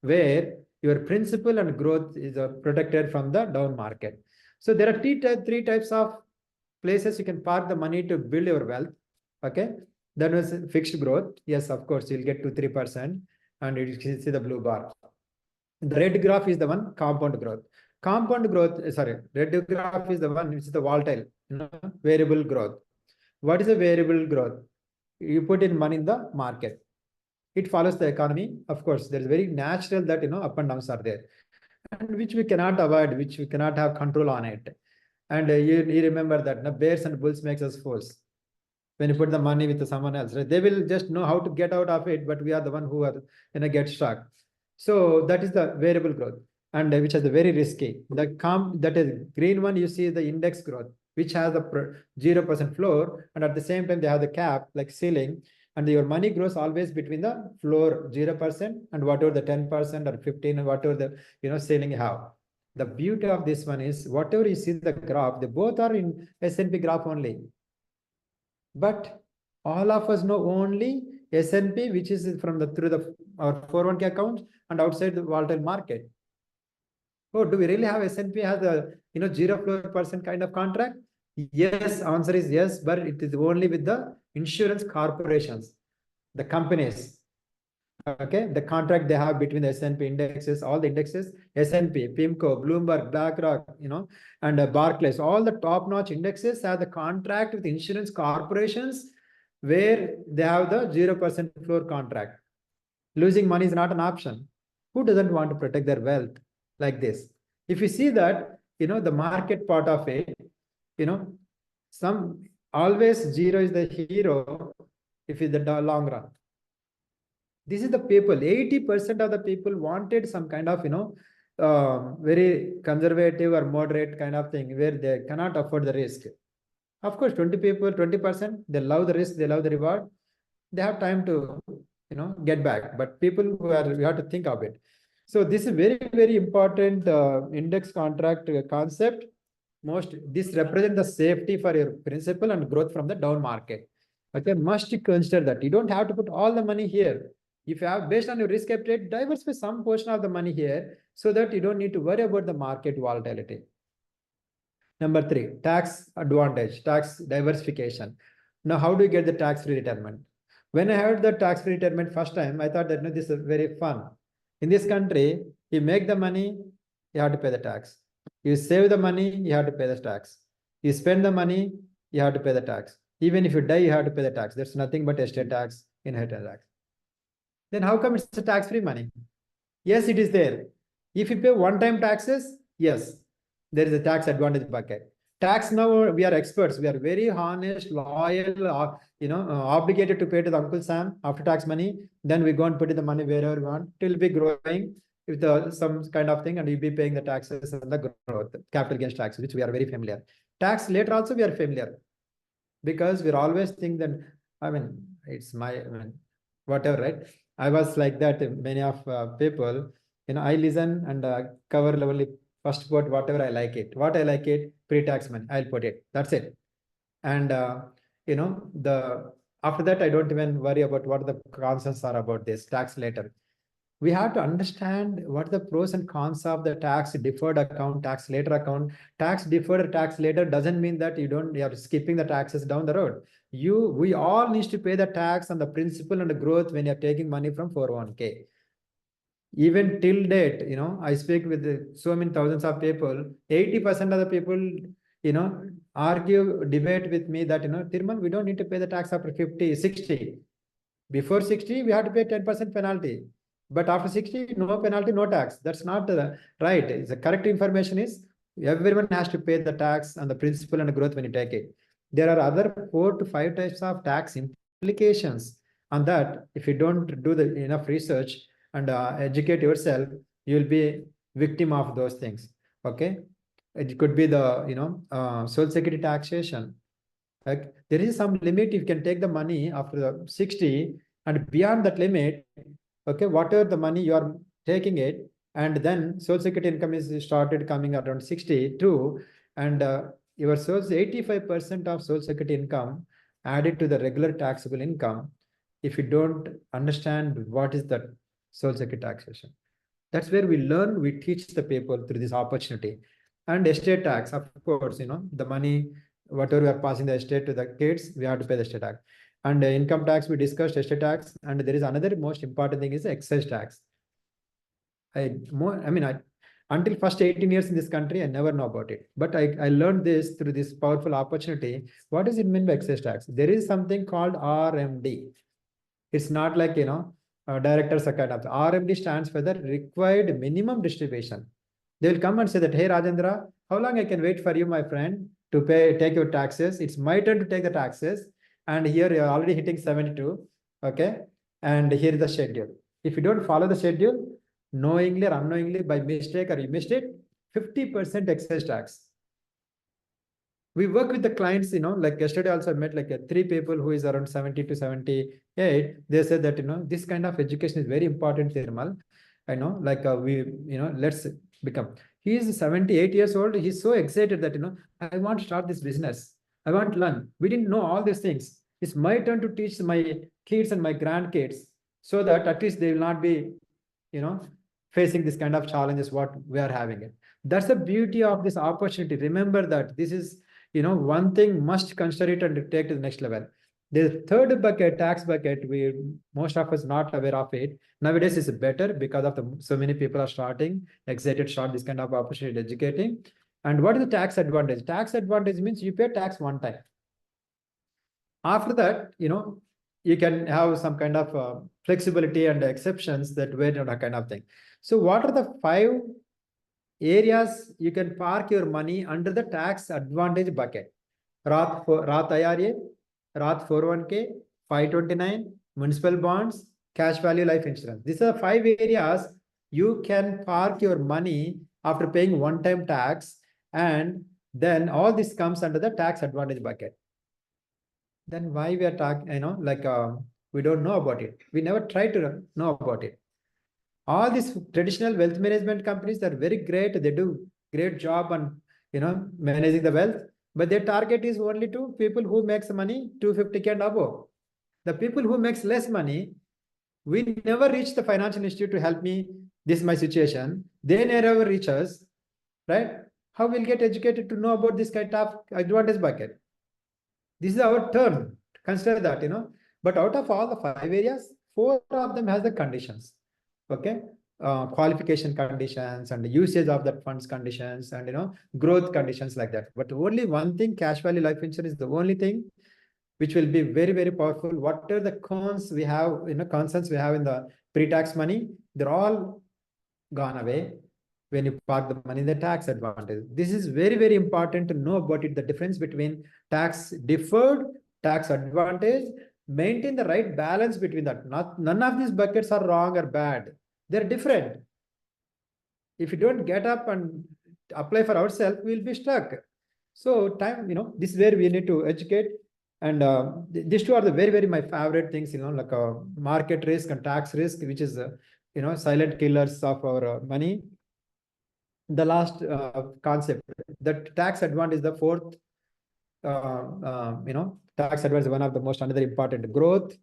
where your principal and growth is protected from the down market. So there are three types of places you can park the money to build your wealth. Okay, that was fixed growth. Yes, of course, you'll get 2-3%, and you can see the blue bar. The red graph is the one compound growth. Compound growth, red graph is the one which is the volatile, variable growth. What is a variable growth? You put in money in the market. It follows the economy. Of course, there is very natural that, up and downs are there, and which we cannot avoid, which we cannot have control on it. And you remember that bears and bulls makes us fools. When you put the money with someone else, right? They will just know how to get out of it, but we are the one who are get stuck. So that is the variable growth, and which is the very risky. That is green one, you see the index growth, which has a 0% floor, and at the same time they have the cap like ceiling, and your money grows always between the floor 0% and whatever the 10% or 15 and whatever the ceiling you have. The beauty of this one is whatever you see the graph, they both are in S&P graph only. But all of us know only S&P, which is through our 401k account and outside the volatile market. Oh, do we really have S&P has a 0 floor percent kind of contract? Yes, answer is yes, but it is only with the insurance corporations, the companies. Okay, the contract they have between the S&P indexes, all the indexes, S&P, PIMCO, Bloomberg, BlackRock, and Barclays, all the top-notch indexes have the contract with insurance corporations where they have the 0% floor contract. Losing money is not an option. Who doesn't want to protect their wealth like this? If you see that, the market part of it, some always zero is the hero if it's the long run. This is the people, 80% of the people wanted some kind of, very conservative or moderate kind of thing where they cannot afford the risk. Of course, 20%, they love the risk, they love the reward. They have time to, get back. But people we have to think of it. So this is very, very important index contract concept. This represents the safety for your principal and growth from the down market. Okay, must consider that. You don't have to put all the money here. If you have, based on your risk appetite, diversify some portion of the money here so that you don't need to worry about the market volatility. Number 3, tax advantage, tax diversification. Now, how do you get the tax-free retirement? When I heard the tax-free retirement first time, I thought that this is very fun. In this country, you make the money, you have to pay the tax. You save the money, you have to pay the tax. You spend the money, you have to pay the tax. Even if you die, you have to pay the tax. There's nothing but estate tax, inheritance tax. Then how come it's a tax-free money? Yes, it is there. If you pay one-time taxes, yes, there is a tax advantage bucket. Tax now, we are experts. We are very honest, loyal, obligated to pay to the Uncle Sam after tax money. Then we go and put in the money wherever we want. It will be growing with some kind of thing, and you'll be paying the taxes and the growth, capital gains tax, which we are very familiar. Tax later also we are familiar because we're always think that, it's whatever, right? I was like that. Many of people, I listen and cover level first put whatever I like it. What I like it, pre-tax money, I'll put it. That's it. And after that, I don't even worry about what the concerns are about this tax later. We have to understand what the pros and cons of the tax deferred account, tax later account. Tax deferred, tax later doesn't mean that you are skipping the taxes down the road. We all need to pay the tax on the principal and the growth when you're taking money from 401k. Even till date, I speak with so many thousands of people, 80% of the people, debate with me that, Thirman, we don't need to pay the tax after 50, 60. Before 60, we have to pay 10% penalty. But after 60, no penalty, no tax. That's not right. The correct information is everyone has to pay the tax on the principal and the growth when you take it. There are other 4 to 5 types of tax implications on that. If you don't do enough research and educate yourself, you will be victim of those things. Okay, it could be the social security taxation. Like there is some limit. You can take the money after the 60 and beyond that limit. Okay, whatever the money you are taking it, and then social security income is started coming around 62, and your 85% of social security income added to the regular taxable income. If you don't understand what is that social security taxation, That's where we learn, we teach the people through this opportunity. And estate tax, of course, the money, whatever we are passing the estate to the kids, we have to pay the estate tax. And income tax, we discussed estate tax. And there is another most important thing is excise tax. Until first 18 years in this country, I never know about it. But I learned this through this powerful opportunity. What does it mean by excise tax? There is something called RMD. It's not like, directors are kind of, RMD stands for the required minimum distribution. They will come and say that, hey, Rajendra, how long I can wait for you, my friend, to take your taxes? It's my turn to take the taxes. And here you're already hitting 72. Okay. And here is the schedule. If you don't follow the schedule, knowingly or unknowingly, by mistake or you missed it, 50% excise tax. We work with the clients, like yesterday also I met like 3 people who is around 70 to 78. They said that, this kind of education is very important, Thirmal. I know, like let's become. He is 78 years old. He's so excited that, I want to start this business. I want to learn. We didn't know all these things. It's my turn to teach my kids and my grandkids so that at least they will not be, facing this kind of challenges what we are having it. That's the beauty of this opportunity. Remember that this is, one thing must consider it and take to the next level. The third bucket, tax bucket, most of us not aware of it. Nowadays is better because of so many people are starting, excited, start this kind of opportunity educating. And what is the tax advantage? Tax advantage means you pay tax one time. After that, you can have some kind of flexibility and exceptions that way, kind of thing. So what are the 5 areas you can park your money under the tax advantage bucket? Rath IRA, Rath 401k, 529, municipal bonds, cash value life insurance. These are 5 areas you can park your money after paying one-time tax, and then all this comes under the tax advantage bucket. Then why we are talking, we don't know about it. We never try to know about it. All these traditional wealth management companies are very great. They do great job on, managing the wealth, but their target is only to people who makes money 250K and above. The people who makes less money, we never reach the financial institute to help me. This is my situation. They never reach us, right? How we'll get educated to know about this kind of advantage bucket? This is our turn. Consider that, But out of all the 5 areas, 4 of them has the conditions. Okay. Qualification conditions and the usage of that funds conditions and, growth conditions like that. But only one thing, cash value life insurance is the only thing which will be very, very powerful. What are the cons we have, concerns we have in the pre-tax money? They're all gone away when you park the money in the tax advantage. This is very, very important to know about it, the difference between tax deferred, tax advantage, maintain the right balance between that. None of these buckets are wrong or bad. They're different. If you don't get up and apply for ourselves, we'll be stuck. So this is where we need to educate. And these 2 are the very, very my favorite things, like market risk and tax risk, which is, silent killers of our money. The last concept, that tax advantage is the 4th, tax advantage is one of the most another important. Growth,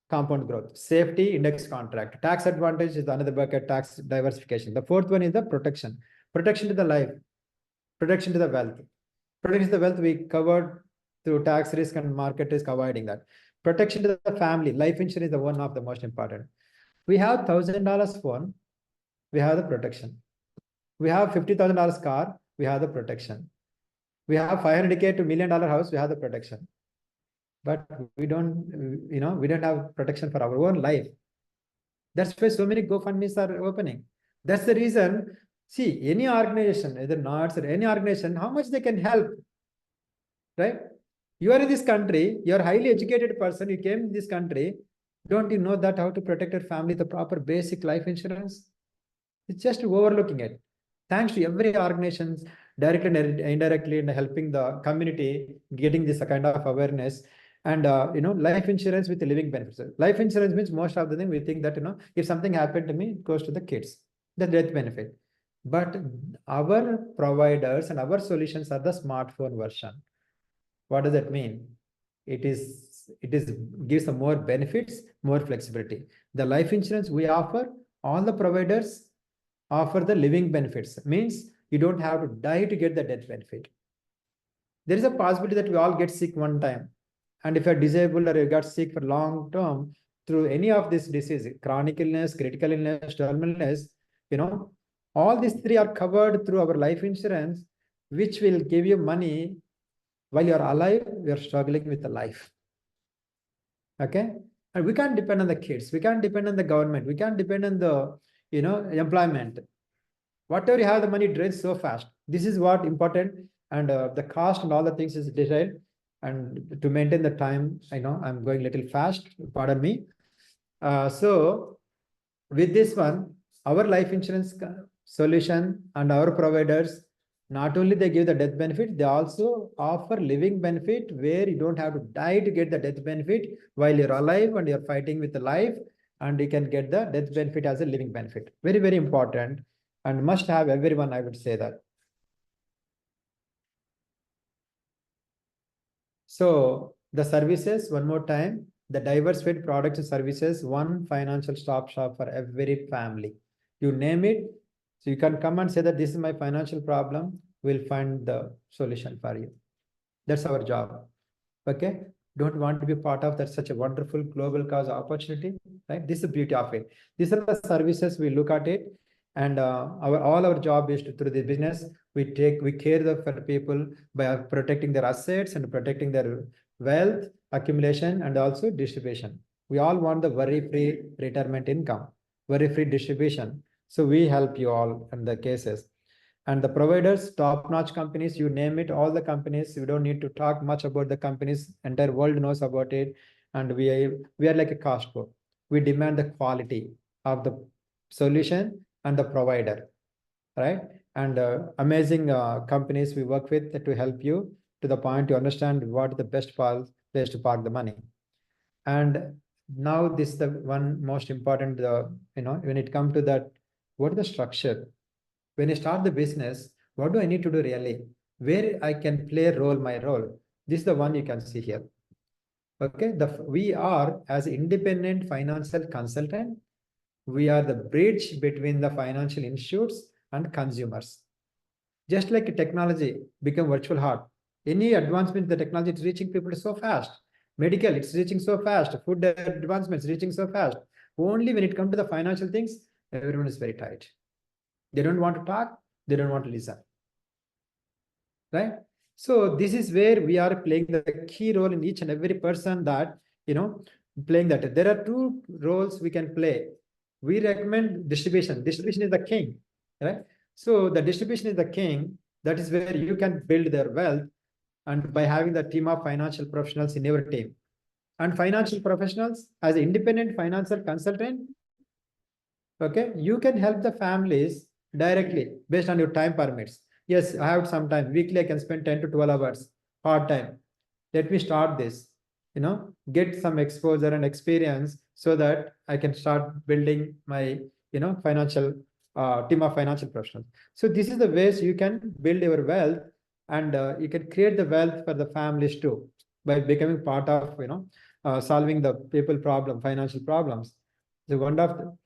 compound growth, safety, index contract. Tax advantage is another bucket, tax diversification. The 4th one is the protection to the life, protection to the wealth. Protection to the wealth we covered through tax risk and market risk, avoiding that. Protection to the family, life insurance is the one of the most important. We have $1,000 phone, we have the protection. We have $50,000 car, we have the protection. We have 500K to $1 million house, we have the protection. But we don't, we don't have protection for our own life. That's why so many GoFundMes are opening. That's the reason. See, any organization, either NATS or any organization, how much they can help, right? You are in this country, you're a highly educated person, you came in this country, don't you know that how to protect your family, the proper basic life insurance? It's just overlooking it. Thanks to every organization, directly and indirectly, in helping the community, getting this kind of awareness. And life insurance with living benefits. Life insurance means most of the time we think that if something happened to me, it goes to the kids, the death benefit. But our providers and our solutions are the smartphone version. What does that mean? It gives some more benefits, more flexibility. The life insurance we offer, all the providers offer the living benefits. Means you don't have to die to get the death benefit. There is a possibility that we all get sick one time. And if you're disabled or you got sick for long term through any of this disease, chronic illness, critical illness, terminal illness, all these three are covered through our life insurance, which will give you money while you're alive, you're struggling with the life. Okay. And we can't depend on the kids. We can't depend on the government. We can't depend on the, employment. Whatever you have, the money drains so fast. This is what important. And the cost and all the things is decided. And to maintain the time, I'm going a little fast, pardon me. So with this one, our life insurance solution and our providers, not only they give the death benefit, they also offer living benefit where you don't have to die to get the death benefit while you're alive and you're fighting with the life, and you can get the death benefit as a living benefit. Very, very important and must have everyone, I would say that. So the services, one more time, the diversified products and services, one financial stop shop for every family. You name it. So you can come and say that this is my financial problem. We'll find the solution for you. That's our job. Okay. Don't want to be part of that such a wonderful global cause opportunity, right? This is the beauty of it. These are the services we look at it. And all our job is to, through the business, we care for people by protecting their assets and protecting their wealth accumulation and also distribution. We all want the worry-free retirement income, worry-free distribution. So we help you all in the cases. And the providers, top-notch companies, you name it, all the companies, we don't need to talk much about the companies, entire world knows about it. And we are like a Costco. We demand the quality of the solution and the provider, right? And amazing companies we work with to help you to the point to understand what the best place to park the money. And now this is the one most important, when it comes to that, what is the structure? When you start the business, what do I need to do really? Where I can play my role? This is the one you can see here. Okay, we are as independent financial consultant. We are the bridge between the financial institutes and consumers. Just like technology become virtual heart, any advancement in the technology is reaching people so fast. Medical, it's reaching so fast. Food advancements reaching so fast. Only when it comes to the financial things, everyone is very tight. They don't want to talk. They don't want to listen. Right? So this is where we are playing the key role in each and every person that, playing that. There are two roles we can play. We recommend distribution. Distribution is the king, right? So the distribution is the king. That is where you can build their wealth, and by having the team of financial professionals in your team. And financial professionals, as an independent financial consultant, okay, you can help the families directly based on your time permits. Yes, I have some time. Weekly, I can spend 10 to 12 hours part time. Let me start this, get some exposure and experience so that I can start building my, financial team of financial professionals. So this is the ways you can build your wealth, and you can create the wealth for the families too by becoming part of, solving the people problem, financial problems. The one of the,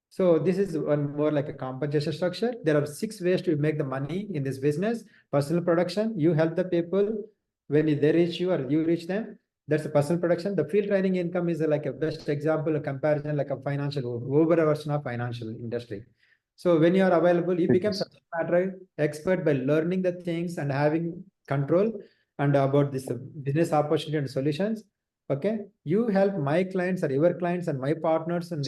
so this is one more like a compensation structure. There are 6 ways to make the money in this business. Personal production, you help the people when they reach you or you reach them. That's the personal production. The field training income is like a best example, a comparison, like a financial Uber version of financial industry. So when you are available, you become subject matter expert by learning the things and having control and about this business opportunity and solutions. Okay, you help my clients or your clients and my partners and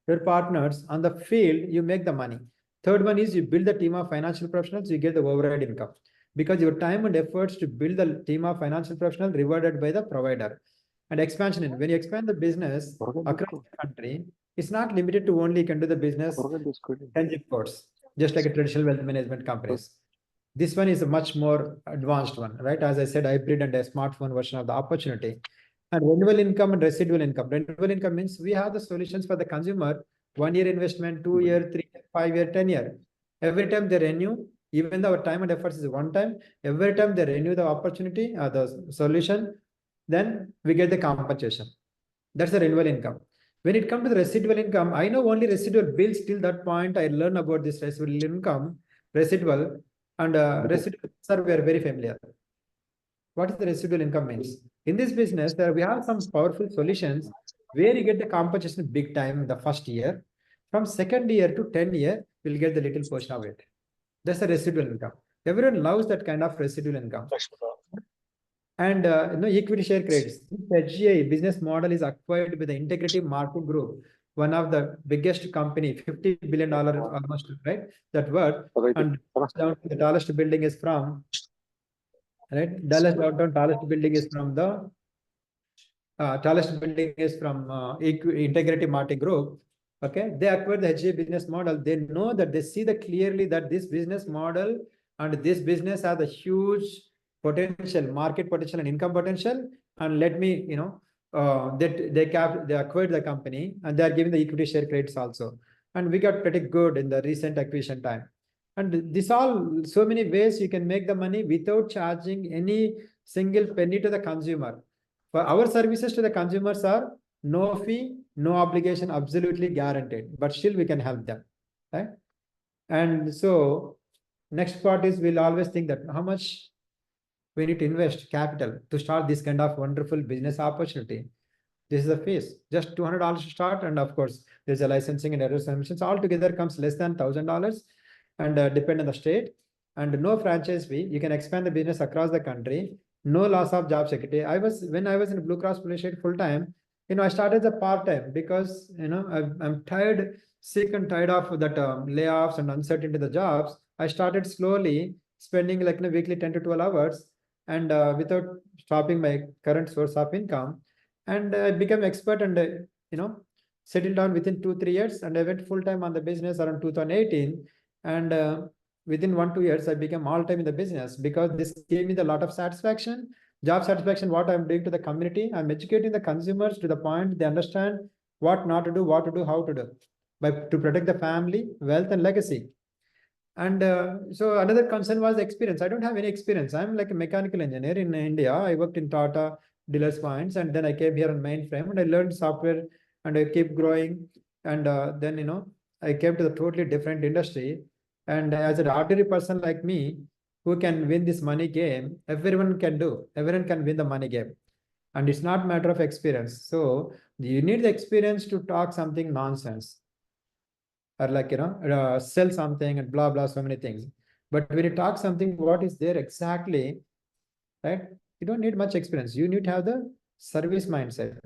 your partners on the field, you make the money. Third one is you build the team of financial professionals, you get the override income because your time and efforts to build the team of financial professionals rewarded by the provider. And expansion, when you expand the business across the country, it's not limited to only you can do the business 10 zip codes, just like a traditional wealth management companies. This one is a much more advanced one, right? As I said, hybrid and a smartphone version of the opportunity. And renewable income and residual income. Renewable income means we have the solutions for the consumer, 1 year investment, 2 year, 3 year, 5 year, 10 year. Every time they renew, even though our time and efforts is one time, every time they renew the opportunity or the solution, then we get the compensation. That's the renewable income. When it comes to the residual income, I know only residual bills till that point. I learn about this residual income, residual, and residual are we are very familiar. What is the residual income means? In this business, there we have some powerful solutions where you get the compensation big time in the first year. From second year to 10 year, we'll get the little portion of it. That's the residual income. Everyone loves that kind of residual income. And equity share credits. This HGI business model is acquired by the Integrity Marketing Group, one of the biggest company, $50 billion almost, right? That worth. And down the tallest building is from, right? Dallas downtown tallest building is from the Integrity Marketing Group. Okay, they acquired the HGI business model. They know that they see that clearly that this business model and this business has a huge potential, market potential and income potential. And let me, they acquired the company and they are giving the equity share credits also. And we got pretty good in the recent acquisition time. And this all, so many ways you can make the money without charging any single penny to the consumer. For our services to the consumers are no fee, no obligation, absolutely guaranteed, but still we can help them, right? And so next part is we'll always think that how much we need to invest capital to start this kind of wonderful business opportunity. This is the fees, just $200 to start. And of course, there's a licensing and error submissions. Altogether comes less than $1,000 and depend on the state. And no franchise fee. You can expand the business across the country. No loss of job security. When I was in Blue Cross Blue Shield full time, I started the part time because I'm tired, sick and tired of that layoffs and uncertainty of the jobs. I started slowly spending like weekly 10 to 12 hours and without stopping my current source of income. And I became expert and settled down within 2-3 years. And I went full time on the business around 2018. And within 1-2 years, I became all time in the business because this gave me a lot of satisfaction, job satisfaction, what I'm doing to the community. I'm educating the consumers to the point they understand what not to do, what to do, how to do, to protect the family, wealth, and legacy. And so another concern was experience. I don't have any experience. I'm like a mechanical engineer in India. I worked in Tata dealers points, and then I came here on mainframe and I learned software and I keep growing. And then, I came to the totally different industry. And as an ordinary person like me, who can win this money game, everyone can win the money game. And it's not a matter of experience. So you need the experience to talk something nonsense or like, sell something and blah, blah, so many things. But when you talk something, what is there exactly, right? You don't need much experience. You need to have the service mindset.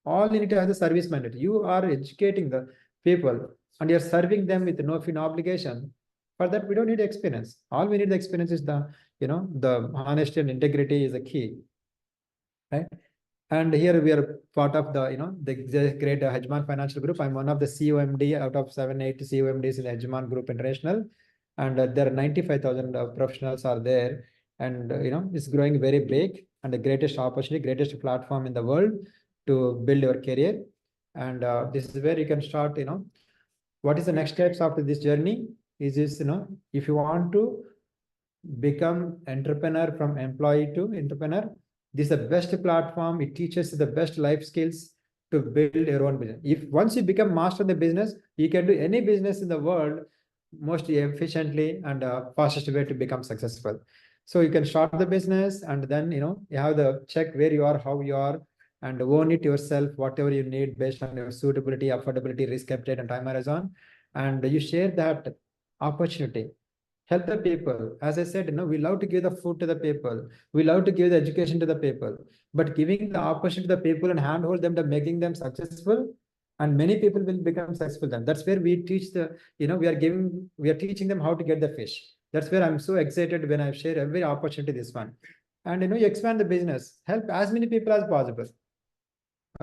All you need to have the service mindset. You are educating the people and you're serving them with no fee, no obligation. For that, we don't need experience. All we need the experience is the honesty and integrity is the key, right? And here we are part of the, the great Hedgeman Financial Group. I'm one of the COMD out of 7-8 COMDs in the Hedgeman Group International. And there are 95,000 professionals are there. And, it's growing very big and the greatest opportunity, greatest platform in the world to build your career. And this is where you can start, what is the next steps after this journey is this, if you want to become entrepreneur from employee to entrepreneur, this is the best platform. It teaches the best life skills to build your own business. If once you become master in the business, you can do any business in the world most efficiently and fastest way to become successful. So you can start the business and then, you have the check where you are, how you are, and own it yourself, whatever you need based on your suitability, affordability, risk appetite, and time horizon. And you share that opportunity. Help the people. As I said, we love to give the food to the people. We love to give the education to the people. But giving the opportunity to the people and handhold them to making them successful, and many people will become successful then. That's where we teach we are teaching them how to get the fish. That's where I'm so excited when I share every opportunity this one. And you expand the business, help as many people as possible.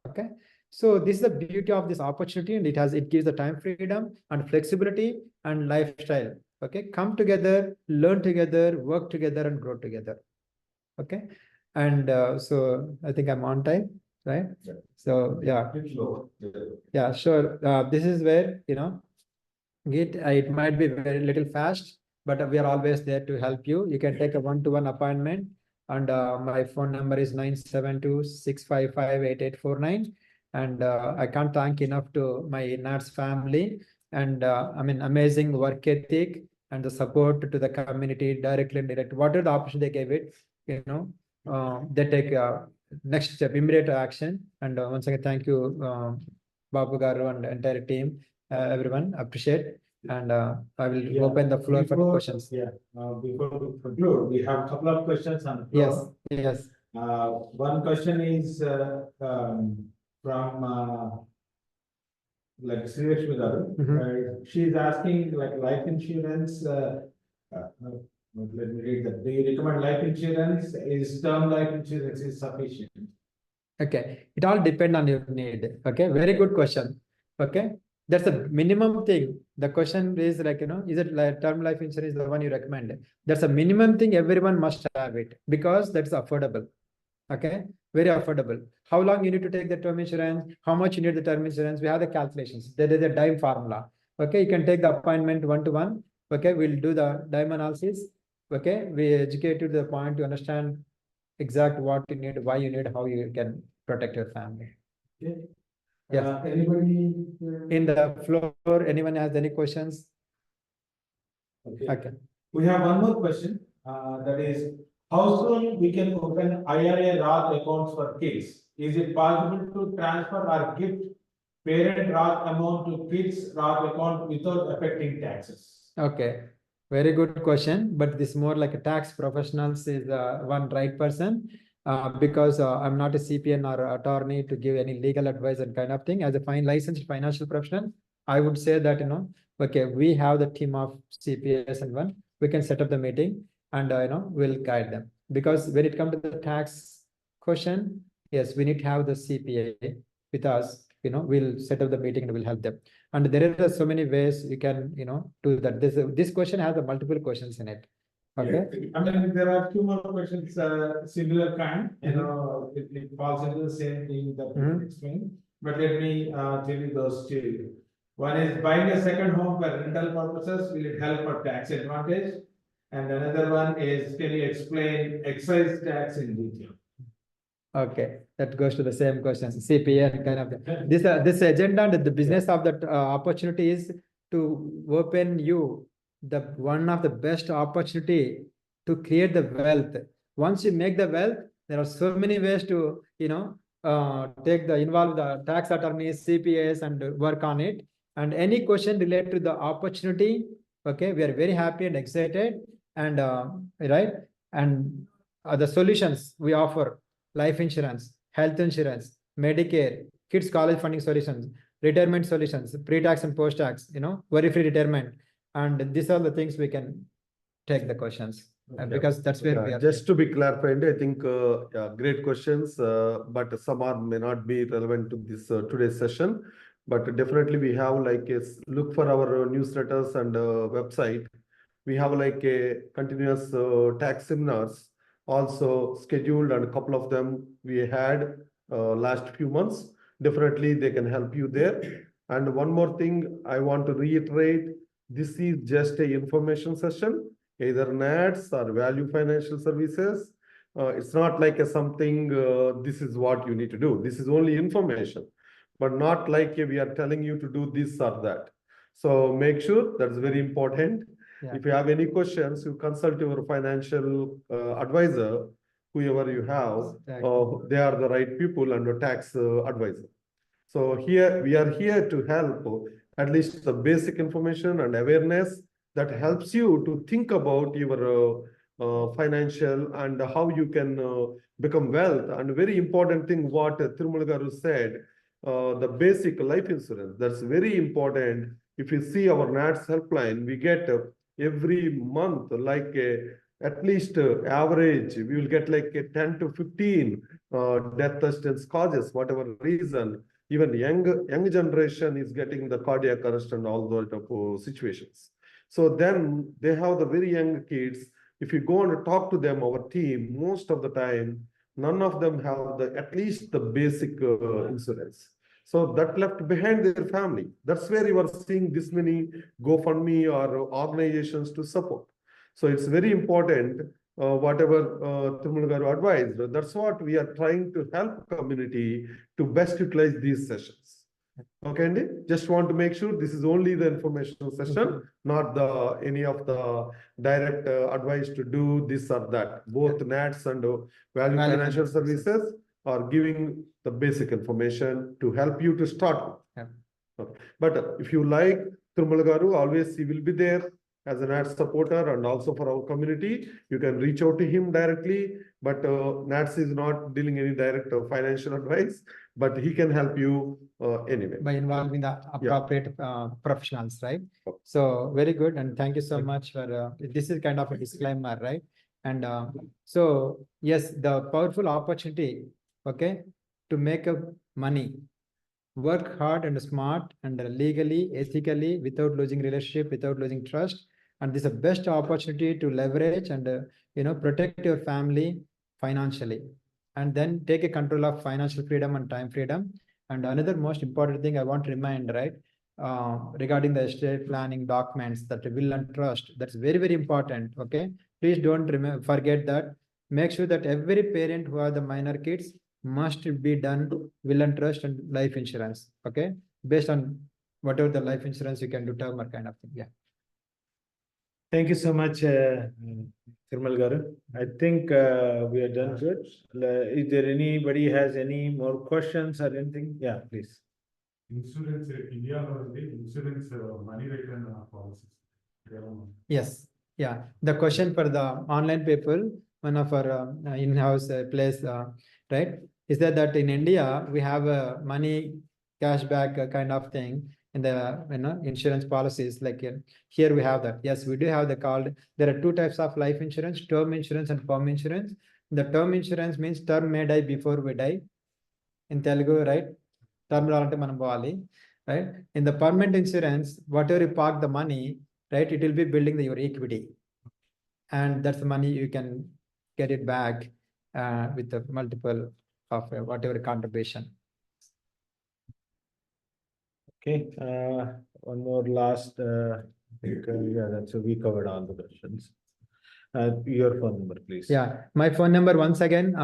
Okay. So this is the beauty of this opportunity, and it gives the time freedom and flexibility and lifestyle. Okay, come together, learn together, work together, and grow together. Okay, and so I think I'm on time, right? Yeah. So yeah, sure. This is where it might be very little fast, but we are always there to help you. You can take a one-to-one appointment, and my phone number is 972-655-8849. And I can't thank enough to my NATS family and I mean, amazing work ethic and the support to the community directly and direct. Whatever the option they gave it, they take next step, immediate action. And once again, thank you, Babu Garu and the entire team, everyone, appreciate. And I will open the floor for questions. Yeah, before we conclude, we have a couple of questions on the floor. Yes. One question is from like Sriveshmi Garu. She's asking like life insurance. Let me read that. Do you recommend life insurance? Is term life insurance is sufficient? Okay, it all depends on your need. Okay, very good question. Okay, that's a minimum thing. The question is like, is it like term life insurance the one you recommend? That's a minimum thing. Everyone must have it because that's affordable. Okay, very affordable. How long you need to take the term insurance? How much you need the term insurance? We have the calculations. There is a dime formula. Okay, you can take the appointment 1-to-1. Okay, we'll do the dime analysis. Okay, we educate you to the point to understand exact what you need, why you need, how you can protect your family. Okay. Yes. Anybody In the floor, anyone has any questions? Okay. We have one more question. That is, how soon we can open IRA Roth accounts for kids? Is it possible to transfer or gift parent Roth amount to kids Roth account without affecting taxes? Okay, very good question, but this more like a tax professionals is one right person because I'm not a CPN or attorney to give any legal advice and kind of thing. As a licensed financial professional, I would say that, okay, we have the team of CPS and one, we can set up the meeting and, we'll guide them. Because when it comes to the tax question, yes, we need to have the CPA with us, we'll set up the meeting and we'll help them. And there are so many ways you can, do that. This question has a multiple questions in it. Okay. Yeah. I mean, there are two more questions, similar kind, it falls into the same thing that we explained. But let me tell you those two. One is buying a second home for rental purposes, will it help for tax advantage? And another one is, can you explain excise tax in detail? Okay, that goes to the same question. CPA and kind of this agenda and the business of that opportunity is to open you the one of the best opportunity to create the wealth. Once you make the wealth, there are so many ways to involve the tax attorneys, CPAs, and work on it. And any question related to the opportunity, okay, we are very happy and excited, and right, and the solutions we offer. Life insurance, health insurance, Medicare, kids college funding solutions, retirement solutions, pre-tax and post-tax, worry-free retirement. And these are the things we can take the questions because that's where we are. Just to be clarified, I think great questions, but some may not be relevant to this today's session. But definitely we have like a look for our newsletters and website. We have like a continuous tax seminars also scheduled, and a couple of them we had last few months. Definitely they can help you there. And one more thing I want to reiterate, this is just a information session, either NATS or Value Financial Services. It's not like a something, this is what you need to do. This is only information, but not like we are telling you to do this or that. So make sure that's very important. Yeah. If you have any questions, you consult your financial advisor, whoever you have, they are the right people and the tax advisor. So here, we are here to help at least the basic information and awareness that helps you to think about your financial and how you can become wealth. And very important thing, what Tirumala Garu said, the basic life insurance, that's very important. If you see our NATS helpline, we get every month like at least average, we will get like 10 to 15 death assistance causes, whatever reason. Even young generation is getting the cardiac arrest and all those type of situations. So then they have the very young kids. If you go and talk to them, our team, most of the time, none of them have at least the basic insurance. So that left behind their family. That's where you are seeing this many GoFundMe or organizations to support. So it's very important whatever Tirumala garu advised. That's what we are trying to help community to best utilize these sessions. Okay, Andy? Just want to make sure this is only the informational session, not the any of the direct advice to do this or that. Both NATS and Value Financial Services are giving the basic information to help you to start with. Yeah. Okay. But if you like Tirumala garu, always he will be there as an NATS supporter and also for our community. You can reach out to him directly, but NATS is not dealing any direct financial advice, but he can help you anyway. By involving the appropriate professionals, right? So very good, and thank you so much for this is kind of a disclaimer, right? And so yes, the powerful opportunity, okay, to make up money, work hard and smart and legally, ethically, without losing relationship, without losing trust, and this is the best opportunity to leverage and protect your family financially, and then take a control of financial freedom and time freedom. And another most important thing I want to remind, right, regarding the estate planning documents, that will and trust, that's very, very important. Okay, please don't forget that. Make sure that every parent who have the minor kids must be done will and trust and life insurance. Okay, based on whatever the life insurance you can do, term or kind of thing. Yeah. Thank you so much, Tirumala garu. I think we are done good. Is there anybody has any more questions or anything? Yeah, please. Insurance, India insurance money return policies. Yes. Yeah. The question for the online people, one of our in-house place, right, is that in India we have a money cashback kind of thing in the insurance policies. Like here we have that. Yes, we do have the called. There are two types of life insurance: term insurance and term insurance. The term insurance means term may die before we die. In Telugu, right? Term manam povali, right? In the permanent insurance, whatever you park the money, right, it will be building your equity, and that's the money you can get it back with the multiple of whatever contribution. Okay, one more last, yeah, that's we covered all the questions. Your phone number, please. Yeah, my phone number once again,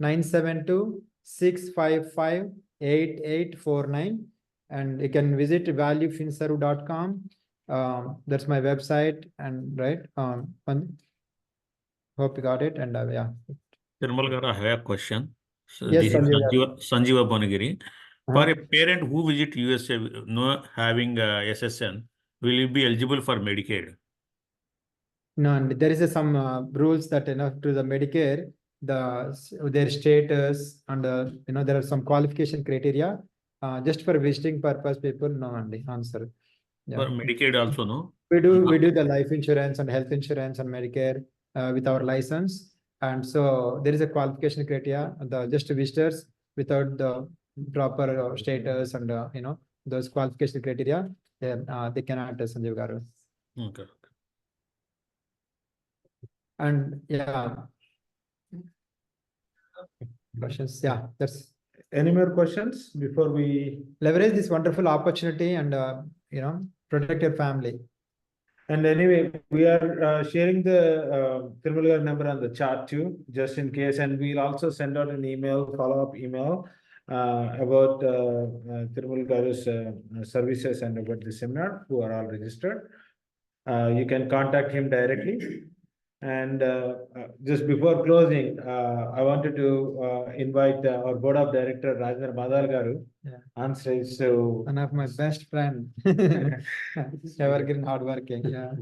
972-655-8849, and you can visit valuefinserve.com. That's my website, and right, hope you got it, and yeah. Tirumala garu, I have a question. So Yes, this is Sanjeeva Bonagiri. For a parent who visit USA no having SSN, will you be eligible for Medicaid? No, and there is some rules that to the Medicare, their status, and there are some qualification criteria. Just for visiting purpose, people no only answer. Yeah. For Medicaid also, no? We do the life insurance and health insurance and Medicare with our license, and so there is a qualification criteria. The just visitors without the proper status and those qualification criteria, they cannot Sanjeev garu. Okay. And yeah, questions. Yeah, that's. Any more questions before we Leverage this wonderful opportunity and protect your family. And anyway, we are sharing the Tirumala garu number on the chart too, just in case, and we'll also send out an email, follow-up email about Tirumala garu's services and about the seminar, who are all registered. You can contact him directly. And just before closing, I wanted to invite our board of director, Rajendra Madal garu, on stage. So One of my best friend, evergreen hardworking. Yeah.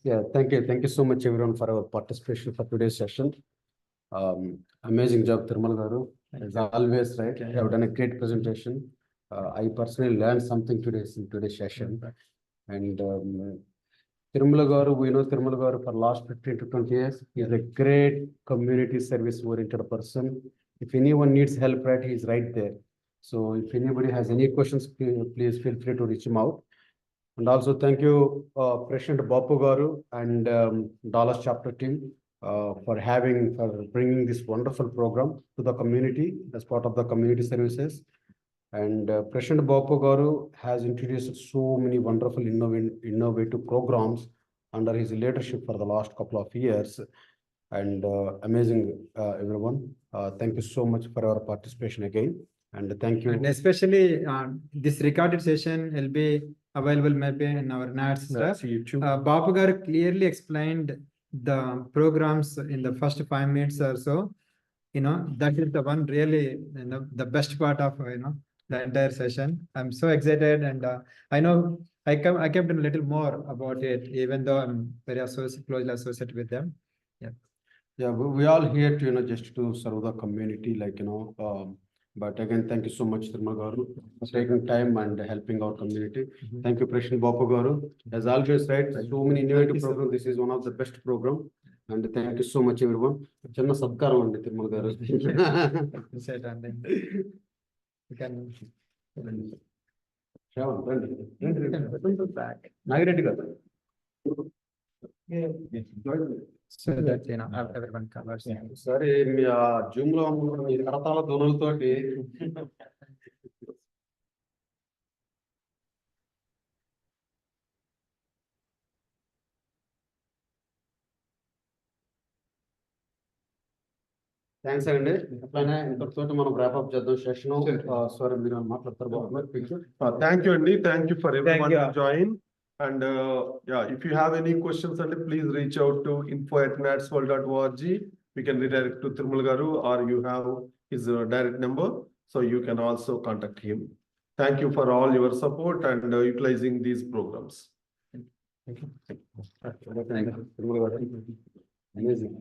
Yeah, thank you. Thank you so much, everyone, for our participation for today's session. Amazing job, Tirumala garu. As always, right? You have done a great presentation. I personally learned something today in today's session. And Tirumala garu, we know Tirumala garu for last 15 to 20 years. He is a great community service oriented person. If anyone needs help, right, he is right there. So if anybody has any questions, please feel free to reach him out. And also thank you, President Bapu garu and Dallas chapter team for bringing this wonderful program to the community as part of the community services. And President Bapu garu has introduced so many wonderful innovative programs under his leadership for the last couple of years. and amazing everyone. Thank you so much for your participation again, and thank you. And especially this recorded session will be available maybe in our NATS stuff. YouTube. Bapu garu clearly explained the programs in the first 5 minutes or so. That is the one really, the best part of, the entire session. I'm so excited, and I know I kept a little more about it, even though I'm very closely associated with them. Yeah, we all here to, just to serve the community, but again, thank you so much, Tirmal Garu, for taking time and helping our community. Thank you, President Bapu Garu. As always, right, so many innovative programs. This is one of the best program. And thank you so much, everyone. Channa sabkaram andi Tirmal Garu. Appreciate, and then you can Shravan, రండి. back. Nagireddy గారు. So that everyone covers. సరే మీ Zoom లో ఈ కరతాల ధ్వనులతోటి thanks అండి. అట్లానే ఇంతటితో మనం wrap up చేద్దాం సెషన్. సారీ, మీరు మాట్లాడతారు బాగున్నారు. Thank you, Andy. Thank you for everyone you. to join. And yeah, if you have any questions, Andy, please reach out to info@natsworld.org. We can redirect to Tirmal Garu, or you have his direct number, so you can also contact him. Thank you for all your support and utilizing these programs. Thank you. Tirmal Garu. Amazing.